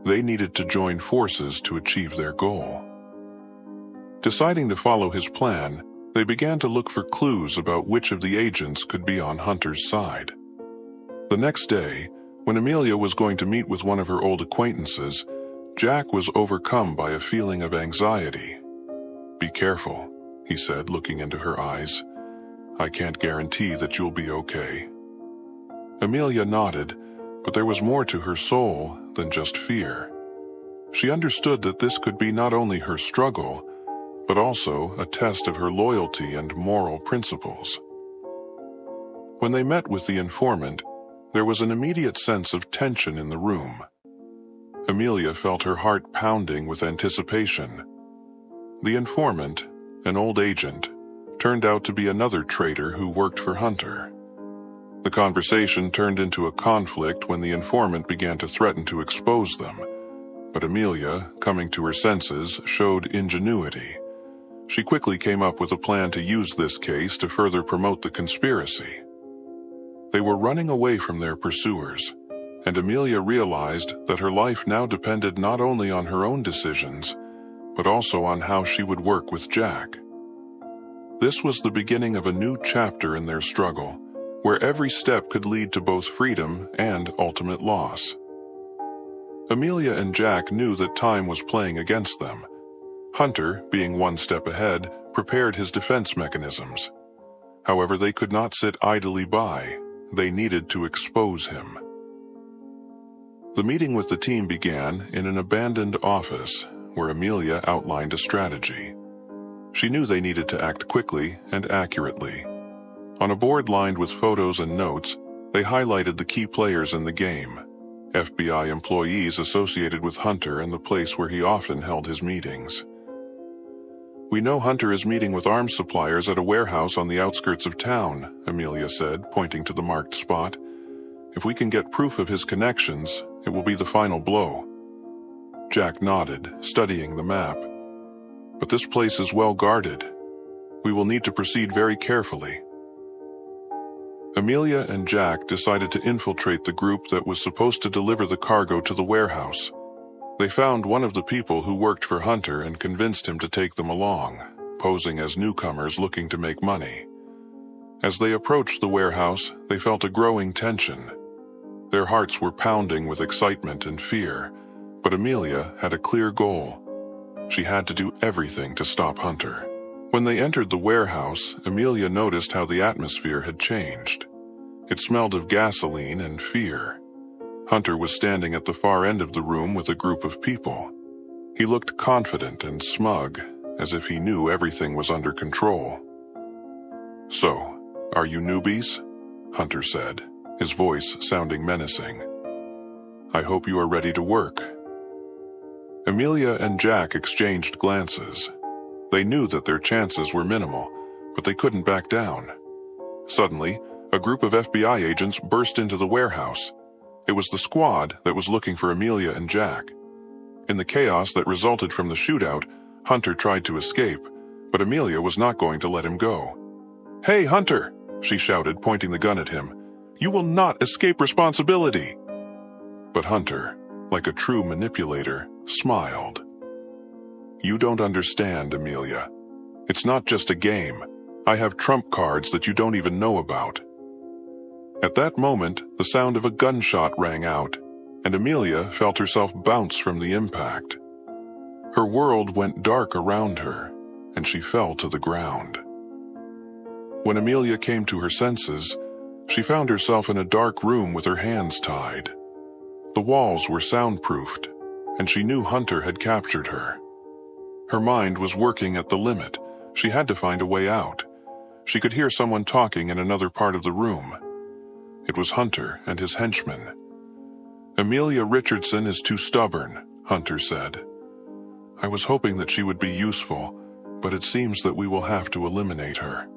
they needed to join forces to achieve their goal. Deciding to follow his plan, they began to look for clues about which of the agents could be on Hunter's side. The next day, when Amelia was going to meet with one of her old acquaintances, Jack was overcome by a feeling of anxiety. "Be careful," he said, looking into her eyes. "I can't guarantee that you'll be okay." Amelia nodded, but there was more to her soul than just fear. She understood that this could be not only her struggle, but also a test of her loyalty and moral principles. When they met with the informant, there was an immediate sense of tension in the room. Amelia felt her heart pounding with anticipation. The informant, an old agent, turned out to be another traitor who worked for Hunter. The conversation turned into a conflict when the informant began to threaten to expose them, but Amelia, coming to her senses, showed ingenuity. She quickly came up with a plan to use this case to further promote the conspiracy. They were running away from their pursuers, and Amelia realized that her life now depended not only on her own decisions, but also on how she would work with Jack. This was the beginning of a new chapter in their struggle, where every step could lead to both freedom and ultimate loss. Amelia and Jack knew that time was playing against them. Hunter, being one step ahead, prepared his defense mechanisms. However, they could not sit idly by. They needed to expose him. The meeting with the team began in an abandoned office, where Amelia outlined a strategy. She knew they needed to act quickly and accurately. On a board lined with photos and notes, they highlighted the key players in the game, FBI employees associated with Hunter and the place where he often held his meetings. "We know Hunter is meeting with arms suppliers at a warehouse on the outskirts of town," Amelia said, pointing to the marked spot. "If we can get proof of his connections, it will be the final blow." Jack nodded, studying the map. "But this place is well guarded. We will need to proceed very carefully." Amelia and Jack decided to infiltrate the group that was supposed to deliver the cargo to the warehouse. They found one of the people who worked for Hunter and convinced him to take them along, posing as newcomers looking to make money. As they approached the warehouse, they felt a growing tension. Their hearts were pounding with excitement and fear, but Amelia had a clear goal. She had to do everything to stop Hunter. When they entered the warehouse, Amelia noticed how the atmosphere had changed. It smelled of gasoline and fear. Hunter was standing at the far end of the room with a group of people. He looked confident and smug, as if he knew everything was under control. "So, are you newbies?" Hunter said, his voice sounding menacing. "I hope you are ready to work." Amelia and Jack exchanged glances. They knew that their chances were minimal, but they couldn't back down. Suddenly, a group of FBI agents burst into the warehouse. It was the squad that was looking for Amelia and Jack. In the chaos that resulted from the shootout, Hunter tried to escape, but Amelia was not going to let him go. "Hey, Hunter!" she shouted, pointing the gun at him. "You will not escape responsibility!" But Hunter, like a true manipulator, smiled. "You don't understand, Amelia. It's not just a game. I have trump cards that you don't even know about." At that moment, the sound of a gunshot rang out, and Amelia felt herself bounce from the impact. Her world went dark around her, and she fell to the ground. When Amelia came to her senses, she found herself in a dark room with her hands tied. The walls were soundproofed, and she knew Hunter had captured her. Her mind was working at the limit. She had to find a way out. She could hear someone talking in another part of the room. It was Hunter and his henchmen. "Amelia Richardson is too stubborn," Hunter said. "I was hoping that she would be useful, but it seems that we will have to eliminate her."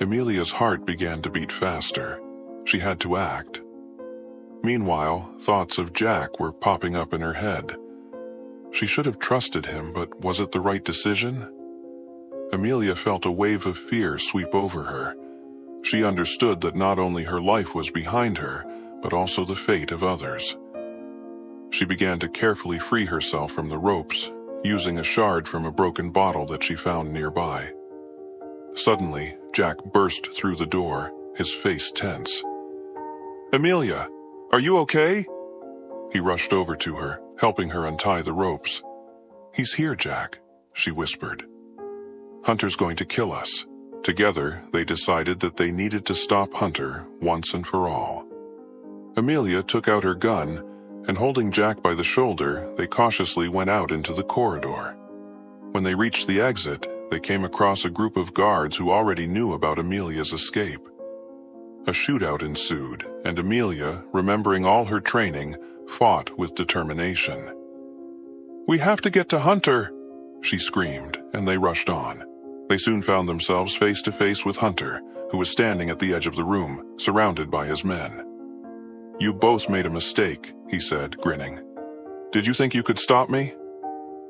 Amelia's heart began to beat faster. She had to act. Meanwhile, thoughts of Jack were popping up in her head. She should have trusted him, but was it the right decision? Amelia felt a wave of fear sweep over her. She understood that not only her life was behind her, but also the fate of others. She began to carefully free herself from the ropes, using a shard from a broken bottle that she found nearby. Suddenly, Jack burst through the door, his face tense. "Amelia, are you okay?" He rushed over to her, helping her untie the ropes. "He's here, Jack," she whispered. "Hunter's going to kill us." Together, they decided that they needed to stop Hunter once and for all. Amelia took out her gun, and holding Jack by the shoulder, they cautiously went out into the corridor. When they reached the exit, they came across a group of guards who already knew about Amelia's escape. A shootout ensued, and Amelia, remembering all her training, fought with determination. "We have to get to Hunter!" she screamed, and they rushed on. They soon found themselves face to face with Hunter, who was standing at the edge of the room, surrounded by his men. "You both made a mistake," he said, grinning. "Did you think you could stop me?"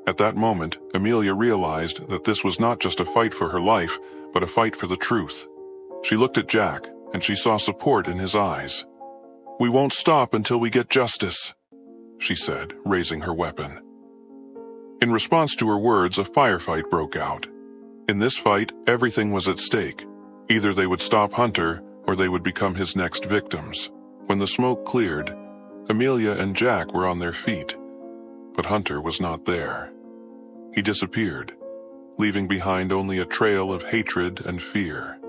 At that moment, Amelia realized that this was not just a fight for her life, but a fight for the truth. She looked at Jack, and she saw support in his eyes. "We won't stop until we get justice," she said, raising her weapon. In response to her words, a firefight broke out. In this fight, everything was at stake. Either they would stop Hunter, or they would become his next victims. When the smoke cleared, Amelia and Jack were on their feet, but Hunter was not there. He disappeared, leaving behind only a trail of hatred and fear.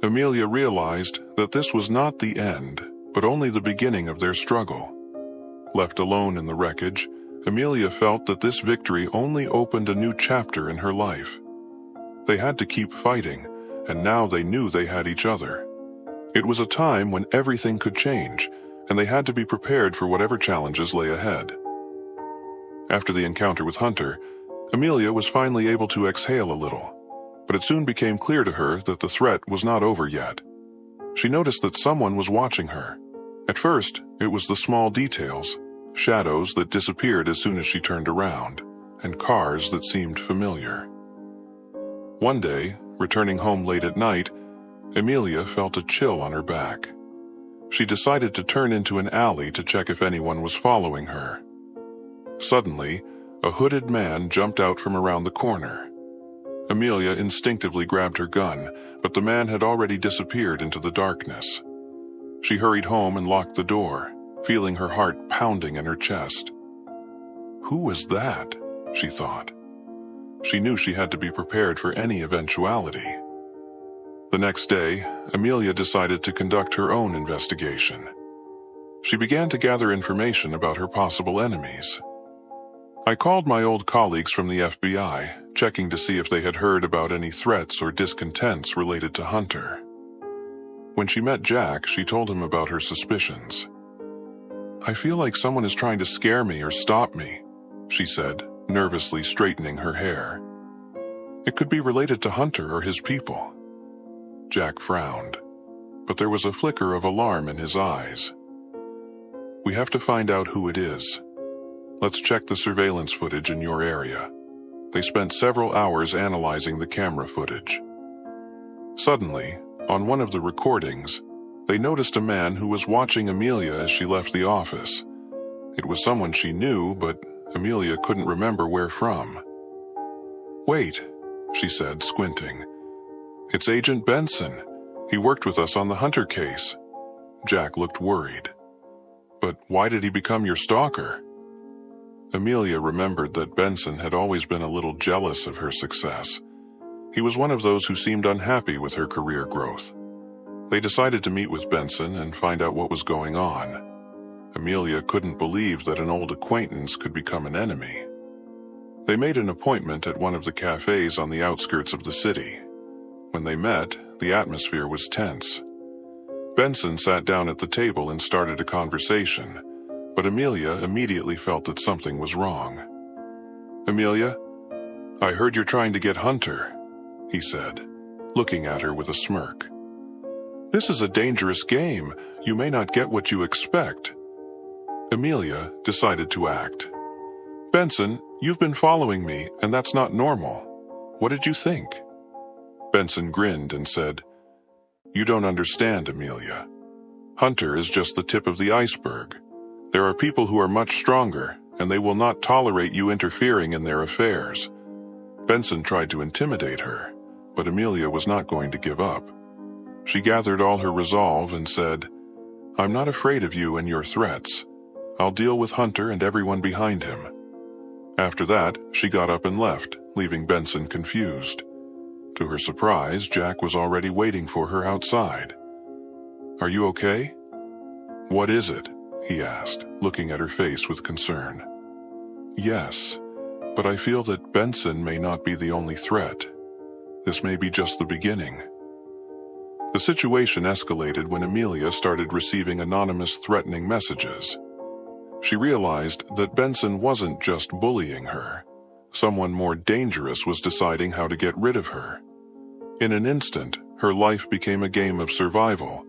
Amelia realized that this was not the end, but only the beginning of their struggle. Left alone in the wreckage, Amelia felt that this victory only opened a new chapter in her life. They had to keep fighting, and now they knew they had each other. It was a time when everything could change, and they had to be prepared for whatever challenges lay ahead. After the encounter with Hunter, Amelia was finally able to exhale a little, but it soon became clear to her that the threat was not over yet. She noticed that someone was watching her. At first, it was the small details, shadows that disappeared as soon as she turned around, and cars that seemed familiar. One day, returning home late at night, Amelia felt a chill on her back. She decided to turn into an alley to check if anyone was following her. Suddenly, a hooded man jumped out from around the corner. Amelia instinctively grabbed her gun, but the man had already disappeared into the darkness. She hurried home and locked the door, feeling her heart pounding in her chest. Who was that? She thought. She knew she had to be prepared for any eventuality. The next day, Amelia decided to conduct her own investigation. She began to gather information about her possible enemies. I called my old colleagues from the FBI, checking to see if they had heard about any threats or discontents related to Hunter. When she met Jack, she told him about her suspicions. "I feel like someone is trying to scare me or stop me," she said, nervously straightening her hair. "It could be related to Hunter or his people." Jack frowned, but there was a flicker of alarm in his eyes. "We have to find out who it is. Let's check the surveillance footage in your area." They spent several hours analyzing the camera footage. Suddenly, on one of the recordings, they noticed a man who was watching Amelia as she left the office. It was someone she knew, but Amelia couldn't remember where from. "Wait," she said, squinting. "It's Agent Benson. He worked with us on the Hunter case." Jack looked worried. "But why did he become your stalker?" Amelia remembered that Benson had always been a little jealous of her success. He was one of those who seemed unhappy with her career growth. They decided to meet with Benson and find out what was going on. Amelia couldn't believe that an old acquaintance could become an enemy. They made an appointment at one of the cafes on the outskirts of the city. When they met, the atmosphere was tense. Benson sat down at the table and started a conversation, but Amelia immediately felt that something was wrong. "Amelia, I heard you're trying to get Hunter," he said, looking at her with a smirk. "This is a dangerous game. You may not get what you expect." Amelia decided to act. "Benson, you've been following me, and that's not normal. What did you think?" Benson grinned and said, "You don't understand, Amelia. Hunter is just the tip of the iceberg. There are people who are much stronger, and they will not tolerate you interfering in their affairs." Benson tried to intimidate her, but Amelia was not going to give up. She gathered all her resolve and said, "I'm not afraid of you and your threats. I'll deal with Hunter and everyone behind him." After that, she got up and left, leaving Benson confused. To her surprise, Jack was already waiting for her outside. "Are you okay?" "What is it?" he asked, looking at her face with concern. "Yes, but I feel that Benson may not be the only threat. This may be just the beginning." The situation escalated when Amelia started receiving anonymous threatening messages. She realized that Benson wasn't just bullying her. Someone more dangerous was deciding how to get rid of her. In an instant, her life became a game of survival,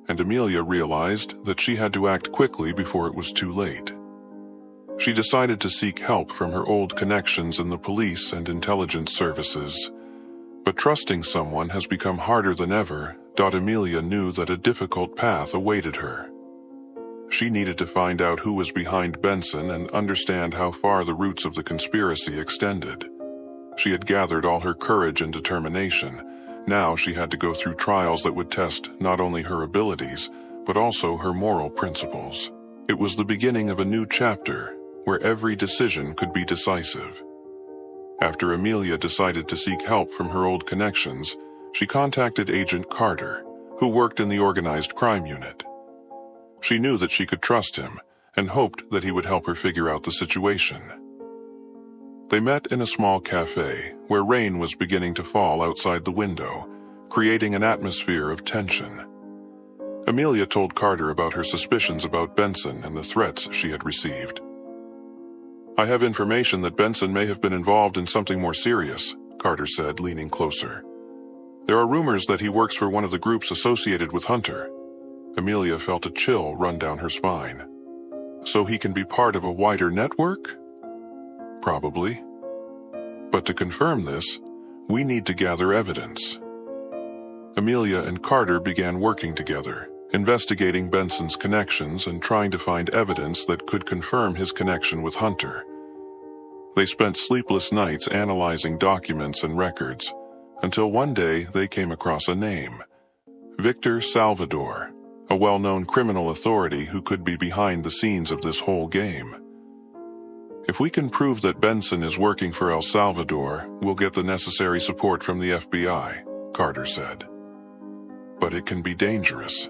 and Amelia realized that she had to act quickly before it was too late. She decided to seek help from her old connections in the police and intelligence services. But trusting someone has become harder than ever. Amelia knew that a difficult path awaited her. She needed to find out who was behind Benson and understand how far the roots of the conspiracy extended. She had gathered all her courage and determination. Now she had to go through trials that would test not only her abilities, but also her moral principles. It was the beginning of a new chapter, where every decision could be decisive. After Amelia decided to seek help from her old connections, she contacted Agent Carter, who worked in the organized crime unit. She knew that she could trust him and hoped that he would help her figure out the situation. They met in a small cafe where rain was beginning to fall outside the window, creating an atmosphere of tension. Amelia told Carter about her suspicions about Benson and the threats she had received. "I have information that Benson may have been involved in something more serious," Carter said, leaning closer. "There are rumors that he works for one of the groups associated with Hunter." Amelia felt a chill run down her spine. "So he can be part of a wider network?" "Probably. But to confirm this, we need to gather evidence." Amelia and Carter began working together, investigating Benson's connections and trying to find evidence that could confirm his connection with Hunter. They spent sleepless nights analyzing documents and records, until one day they came across a name: Victor Salvador, a well-known criminal authority who could be behind the scenes of this whole game. If we can prove that Benson is working for El Salvador, we'll get the necessary support from the FBI, Carter said. But it can be dangerous.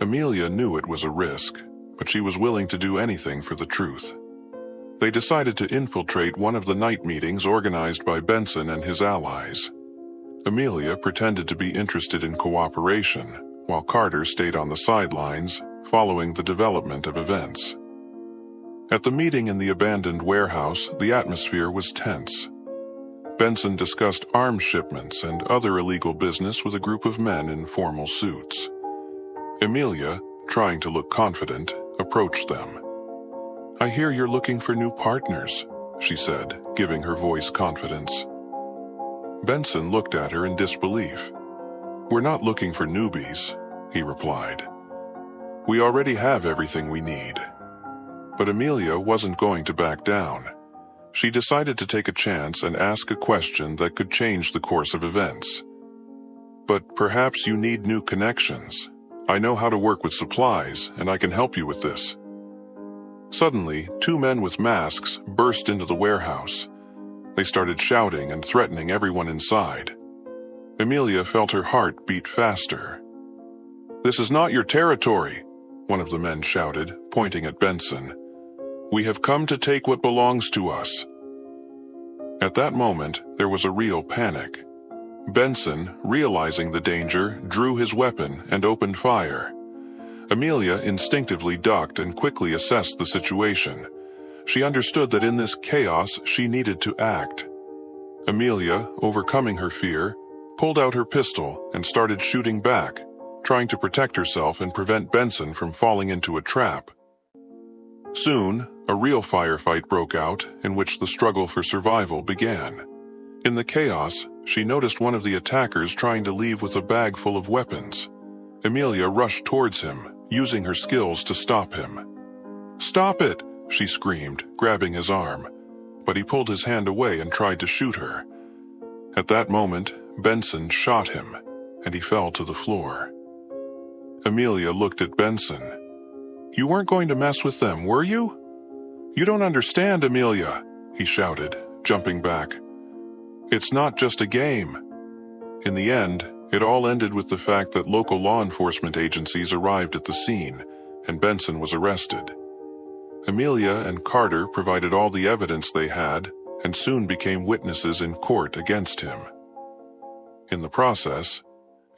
Amelia knew it was a risk, but she was willing to do anything for the truth. They decided to infiltrate one of the night meetings organized by Benson and his allies. Amelia pretended to be interested in cooperation, while Carter stayed on the sidelines, following the development of events. At the meeting in the abandoned warehouse, the atmosphere was tense. Benson discussed arms shipments and other illegal business with a group of men in formal suits. Amelia, trying to look confident, approached them. "I hear you're looking for new partners," she said, giving her voice confidence. Benson looked at her in disbelief. "We're not looking for newbies," he replied. "We already have everything we need." But Amelia wasn't going to back down. She decided to take a chance and ask a question that could change the course of events. "But perhaps you need new connections. I know how to work with supplies, and I can help you with this." Suddenly, two men with masks burst into the warehouse. They started shouting and threatening everyone inside. Amelia felt her heart beat faster. "This is not your territory," one of the men shouted, pointing at Benson. "We have come to take what belongs to us." At that moment, there was a real panic. Benson, realizing the danger, drew his weapon and opened fire. Amelia instinctively ducked and quickly assessed the situation. She understood that in this chaos she needed to act. Amelia, overcoming her fear, pulled out her pistol and started shooting back, trying to protect herself and prevent Benson from falling into a trap. Soon, a real firefight broke out in which the struggle for survival began. In the chaos, she noticed one of the attackers trying to leave with a bag full of weapons. Amelia rushed towards him, using her skills to stop him. "Stop it!" she screamed, grabbing his arm. But he pulled his hand away and tried to shoot her. At that moment, Benson shot him, and he fell to the floor. Amelia looked at Benson. "You weren't going to mess with them, were you?" "You don't understand, Amelia," he shouted, jumping back. "It's not just a game." In the end, it all ended with the fact that local law enforcement agencies arrived at the scene, and Benson was arrested. Amelia and Carter provided all the evidence they had, and soon became witnesses in court against him. In the process,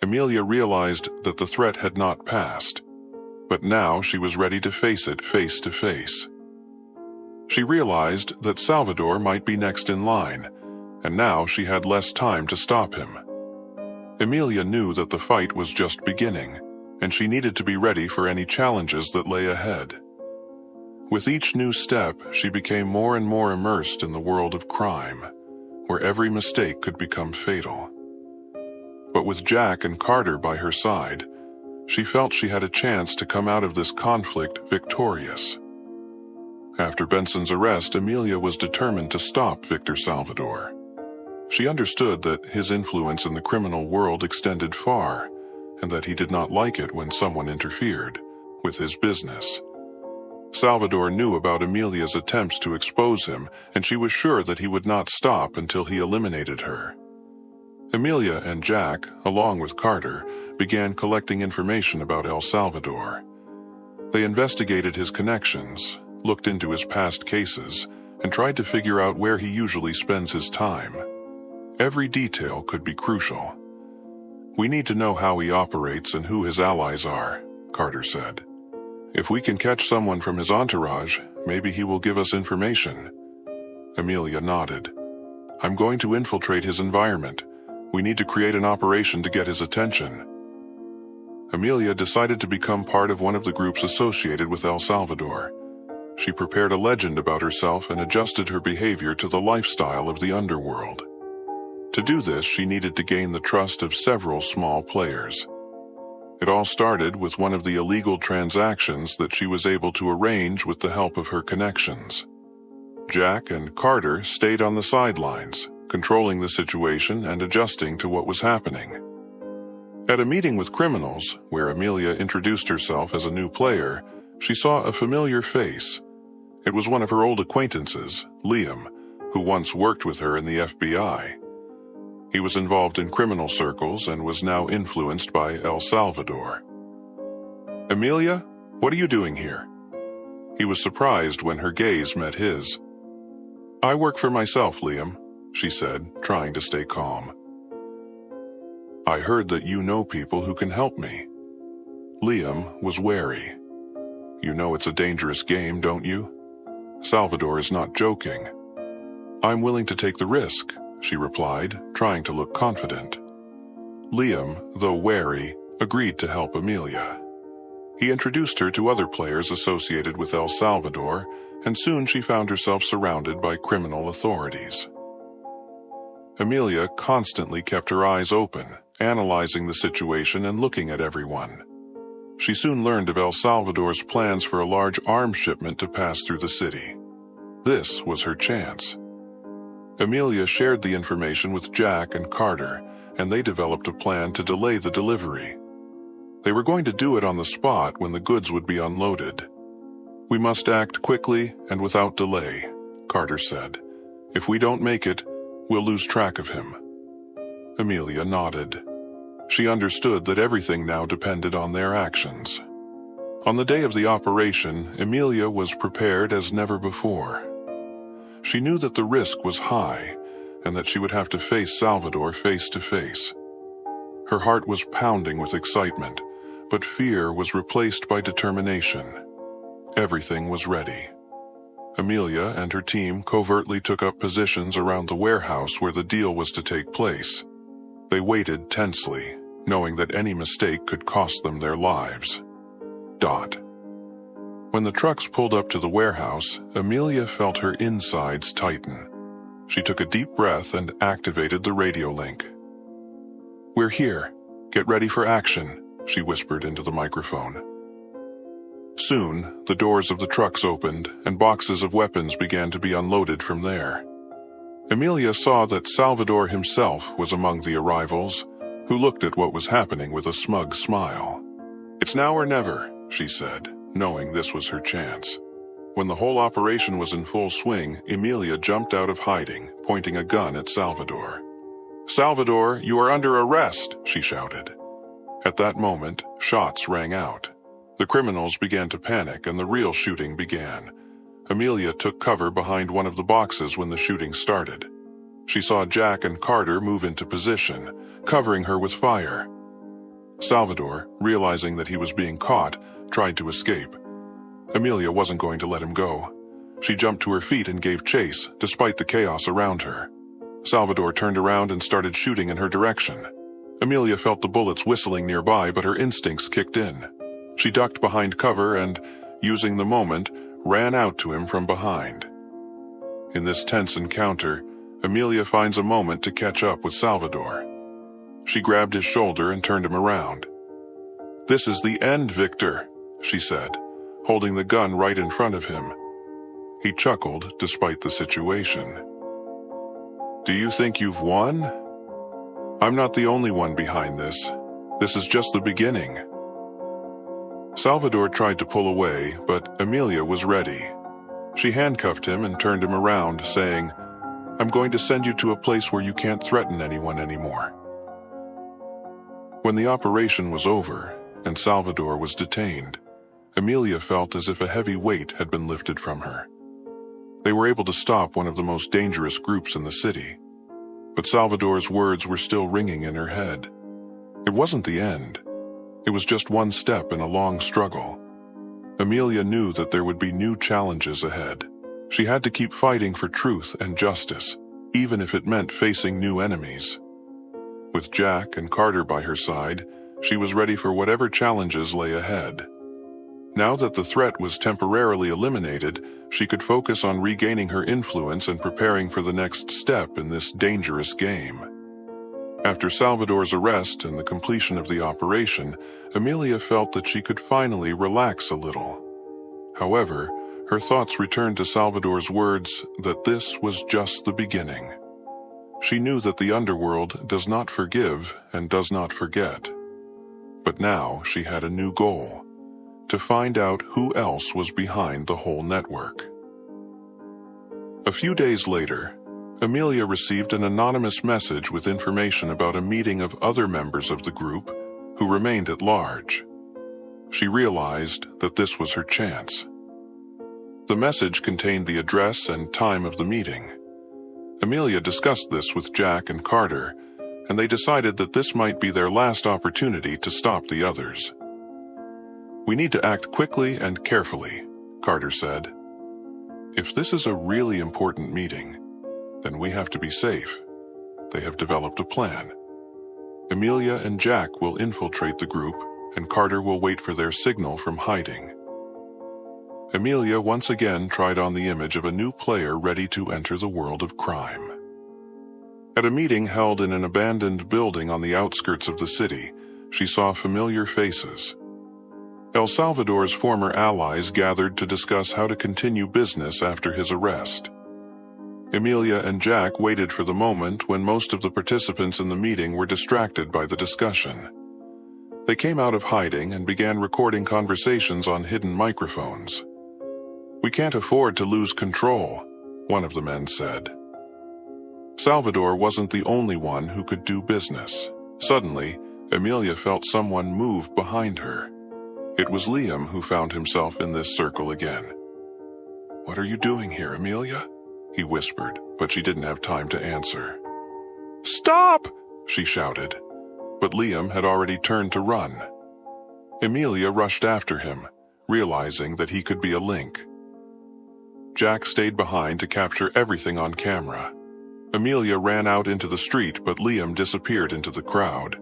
Amelia realized that the threat had not passed, but now she was ready to face it face to face. She realized that Salvador might be next in line, and now she had less time to stop him. Amelia knew that the fight was just beginning, and she needed to be ready for any challenges that lay ahead. With each new step, she became more and more immersed in the world of crime, where every mistake could become fatal. But with Jack and Carter by her side, she felt she had a chance to come out of this conflict victorious. After Benson's arrest, Amelia was determined to stop Victor Salvador. She understood that his influence in the criminal world extended far, and that he did not like it when someone interfered with his business. Salvador knew about Amelia's attempts to expose him, and she was sure that he would not stop until he eliminated her. Amelia and Jack, along with Carter, began collecting information about El Salvador. They investigated his connections, looked into his past cases, and tried to figure out where he usually spends his time. Every detail could be crucial. "We need to know how he operates and who his allies are," Carter said. "If we can catch someone from his entourage, maybe he will give us information." Amelia nodded. "I'm going to infiltrate his environment. We need to create an operation to get his attention." Amelia decided to become part of one of the groups associated with El Salvador. She prepared a legend about herself and adjusted her behavior to the lifestyle of the underworld. To do this, she needed to gain the trust of several small players. It all started with one of the illegal transactions that she was able to arrange with the help of her connections. Jack and Carter stayed on the sidelines, controlling the situation and adjusting to what was happening. At a meeting with criminals, where Amelia introduced herself as a new player, she saw a familiar face. It was one of her old acquaintances, Liam, who once worked with her in the FBI. He was involved in criminal circles and was now influenced by El Salvador. "Amelia, what are you doing here?" He was surprised when her gaze met his. "I work for myself, Liam," she said, trying to stay calm. "I heard that you know people who can help me." Liam was wary. "You know it's a dangerous game, don't you? Salvador is not joking." "I'm willing to take the risk," she replied, trying to look confident. Liam, though wary, agreed to help Amelia. He introduced her to other players associated with El Salvador, and soon she found herself surrounded by criminal authorities. Amelia constantly kept her eyes open, analyzing the situation and looking at everyone. She soon learned of El Salvador's plans for a large arms shipment to pass through the city. This was her chance. Amelia shared the information with Jack and Carter, and they developed a plan to delay the delivery. They were going to do it on the spot when the goods would be unloaded. "We must act quickly and without delay," Carter said. "If we don't make it, we'll lose track of him." Amelia nodded. She understood that everything now depended on their actions. On the day of the operation, Amelia was prepared as never before. She knew that the risk was high, and that she would have to face Salvador face to face. Her heart was pounding with excitement, but fear was replaced by determination. Everything was ready. Amelia and her team covertly took up positions around the warehouse where the deal was to take place. They waited tensely, knowing that any mistake could cost them their lives. When the trucks pulled up to the warehouse, Amelia felt her insides tighten. She took a deep breath and activated the radio link. "We're here. Get ready for action," she whispered into the microphone. Soon, the doors of the trucks opened, and boxes of weapons began to be unloaded from there. Amelia saw that Salvador himself was among the arrivals, who looked at what was happening with a smug smile. "It's now or never," she said, knowing this was her chance. When the whole operation was in full swing, Amelia jumped out of hiding, pointing a gun at Salvador. "Salvador, you are under arrest," she shouted. At that moment, shots rang out. The criminals began to panic and the real shooting began. Amelia took cover behind one of the boxes when the shooting started. She saw Jack and Carter move into position, covering her with fire. Salvador, realizing that he was being caught, tried to escape. Amelia wasn't going to let him go. She jumped to her feet and gave chase, despite the chaos around her. Salvador turned around and started shooting in her direction. Amelia felt the bullets whistling nearby, but her instincts kicked in. She ducked behind cover and, using the moment, ran out to him from behind. In this tense encounter, Amelia finds a moment to catch up with Salvador. She grabbed his shoulder and turned him around. "This is the end, Victor," she said, holding the gun right in front of him. He chuckled despite the situation. "Do you think you've won? I'm not the only one behind this. This is just the beginning." Salvador tried to pull away, but Amelia was ready. She handcuffed him and turned him around, saying, "I'm going to send you to a place where you can't threaten anyone anymore." When the operation was over, and Salvador was detained, Amelia felt as if a heavy weight had been lifted from her. They were able to stop one of the most dangerous groups in the city. But Salvador's words were still ringing in her head. It wasn't the end. It was just one step in a long struggle. Amelia knew that there would be new challenges ahead. She had to keep fighting for truth and justice, even if it meant facing new enemies. With Jack and Carter by her side, she was ready for whatever challenges lay ahead. Now that the threat was temporarily eliminated, she could focus on regaining her influence and preparing for the next step in this dangerous game. After Salvador's arrest and the completion of the operation, Amelia felt that she could finally relax a little. However, her thoughts returned to Salvador's words that this was just the beginning. She knew that the underworld does not forgive and does not forget. But now she had a new goal: to find out who else was behind the whole network. A few days later, Amelia received an anonymous message with information about a meeting of other members of the group who remained at large. She realized that this was her chance. The message contained the address and time of the meeting. Amelia discussed this with Jack and Carter, and they decided that this might be their last opportunity to stop the others. "We need to act quickly and carefully," Carter said. "If this is a really important meeting, then we have to be safe." They have developed a plan. Amelia and Jack will infiltrate the group, and Carter will wait for their signal from hiding. Amelia once again tried on the image of a new player ready to enter the world of crime. At a meeting held in an abandoned building on the outskirts of the city, she saw familiar faces. El Salvador's former allies gathered to discuss how to continue business after his arrest. Amelia and Jack waited for the moment when most of the participants in the meeting were distracted by the discussion. They came out of hiding and began recording conversations on hidden microphones. "We can't afford to lose control," one of the men said. Salvador wasn't the only one who could do business. Suddenly, Amelia felt someone move behind her. It was Liam who found himself in this circle again. "What are you doing here, Amelia?" he whispered, but she didn't have time to answer. "Stop!" she shouted, but Liam had already turned to run. Amelia rushed after him, realizing that he could be a link. Jack stayed behind to capture everything on camera. Amelia ran out into the street, but Liam disappeared into the crowd.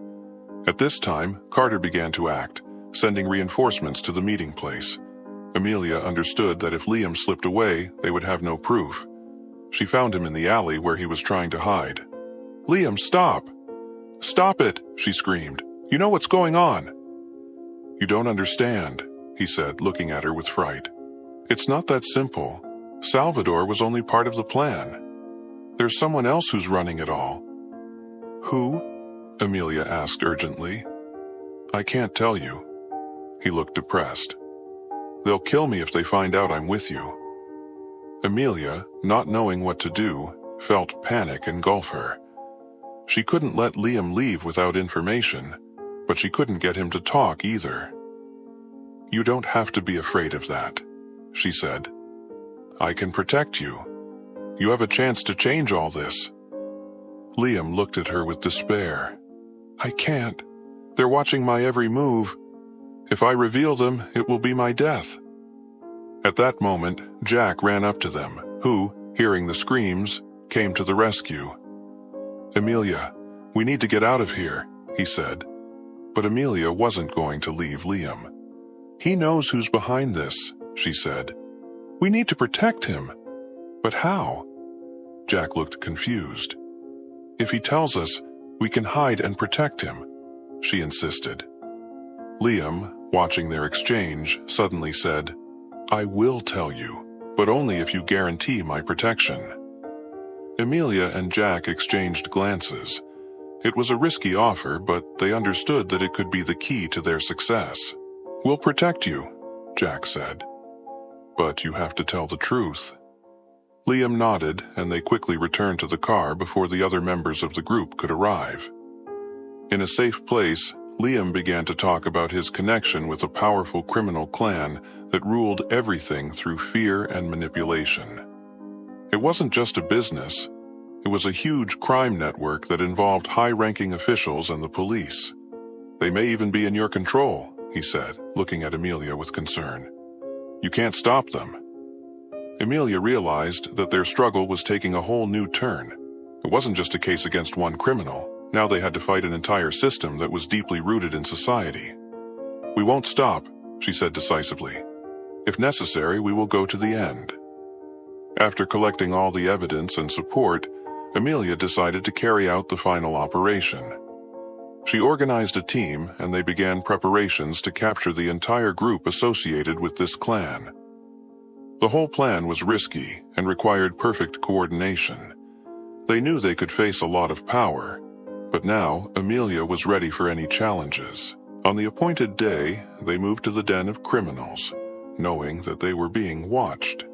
At this time, Carter began to act, sending reinforcements to the meeting place. Amelia understood that if Liam slipped away, they would have no proof. She found him in the alley where he was trying to hide. "Liam, stop! Stop it!" she screamed. "You know what's going on." "You don't understand," he said, looking at her with fright. "It's not that simple. Salvador was only part of the plan. There's someone else who's running it all." "Who?" Amelia asked urgently. "I can't tell you." He looked depressed. "They'll kill me if they find out I'm with you." Amelia, not knowing what to do, felt panic engulf her. She couldn't let Liam leave without information, but she couldn't get him to talk either. "You don't have to be afraid of that," she said. "I can protect you. You have a chance to change all this." Liam looked at her with despair. "I can't. They're watching my every move. If I reveal them, it will be my death." At that moment, Jack ran up to them, who, hearing the screams, came to the rescue. "Amelia, we need to get out of here," he said. But Amelia wasn't going to leave Liam. "He knows who's behind this," she said. "We need to protect him." "But how?" Jack looked confused. "If he tells us, we can hide and protect him," she insisted. Liam, watching their exchange, suddenly said, "I will tell you, but only if you guarantee my protection." Amelia and Jack exchanged glances. It was a risky offer, but they understood that it could be the key to their success. "We'll protect you," Jack said. "But you have to tell the truth." Liam nodded, and they quickly returned to the car before the other members of the group could arrive. In a safe place, Liam began to talk about his connection with a powerful criminal clan that ruled everything through fear and manipulation. It wasn't just a business. It was a huge crime network that involved high-ranking officials and the police. "They may even be in your control," he said, looking at Amelia with concern. "You can't stop them." Amelia realized that their struggle was taking a whole new turn. It wasn't just a case against one criminal. Now they had to fight an entire system that was deeply rooted in society. "We won't stop," she said decisively. "If necessary, we will go to the end." After collecting all the evidence and support, Amelia decided to carry out the final operation. She organized a team, and they began preparations to capture the entire group associated with this clan. The whole plan was risky and required perfect coordination. They knew they could face a lot of power, but now Amelia was ready for any challenges. On the appointed day, they moved to the den of criminals, knowing that they were being watched.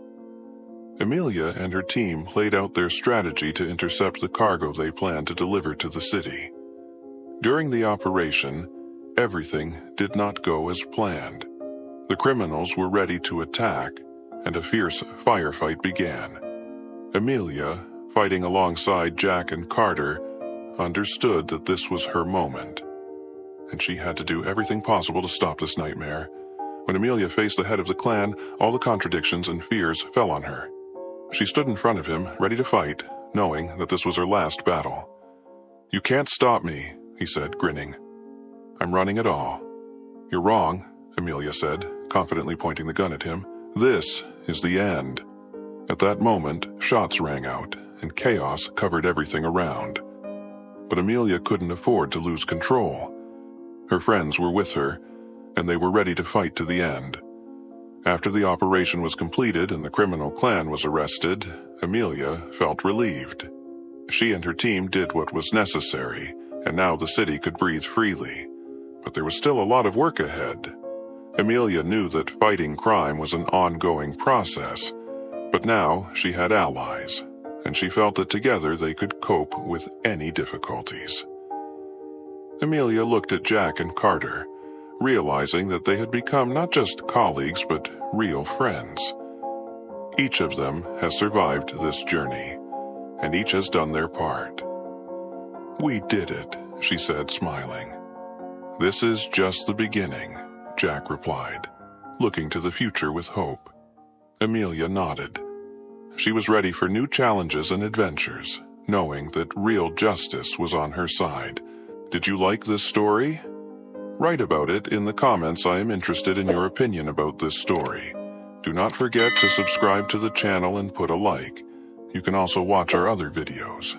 Amelia and her team laid out their strategy to intercept the cargo they planned to deliver to the city. During the operation, everything did not go as planned. The criminals were ready to attack, and a fierce firefight began. Amelia, fighting alongside Jack and Carter, understood that this was her moment, and she had to do everything possible to stop this nightmare. When Amelia faced the head of the clan, all the contradictions and fears fell on her. She stood in front of him, ready to fight, knowing that this was her last battle. "You can't stop me," he said, grinning. "I'm running it all." "You're wrong," Amelia said, confidently pointing the gun at him. "This is the end." At that moment, shots rang out, and chaos covered everything around. But Amelia couldn't afford to lose control. Her friends were with her, and they were ready to fight to the end. After the operation was completed and the criminal clan was arrested, Amelia felt relieved. She and her team did what was necessary, and now the city could breathe freely. But there was still a lot of work ahead. Amelia knew that fighting crime was an ongoing process, but now she had allies, and she felt that together they could cope with any difficulties. Amelia looked at Jack and Carter, realizing that they had become not just colleagues but real friends. Each of them has survived this journey, and each has done their part. "We did it," she said, smiling. "This is just the beginning," Jack replied, looking to the future with hope. Amelia nodded. She was ready for new challenges and adventures, knowing that real justice was on her side. Did you like this story? Write about it in the comments. I am interested in your opinion about this story. Do not forget to subscribe to the channel and put a like. You can also watch our other videos.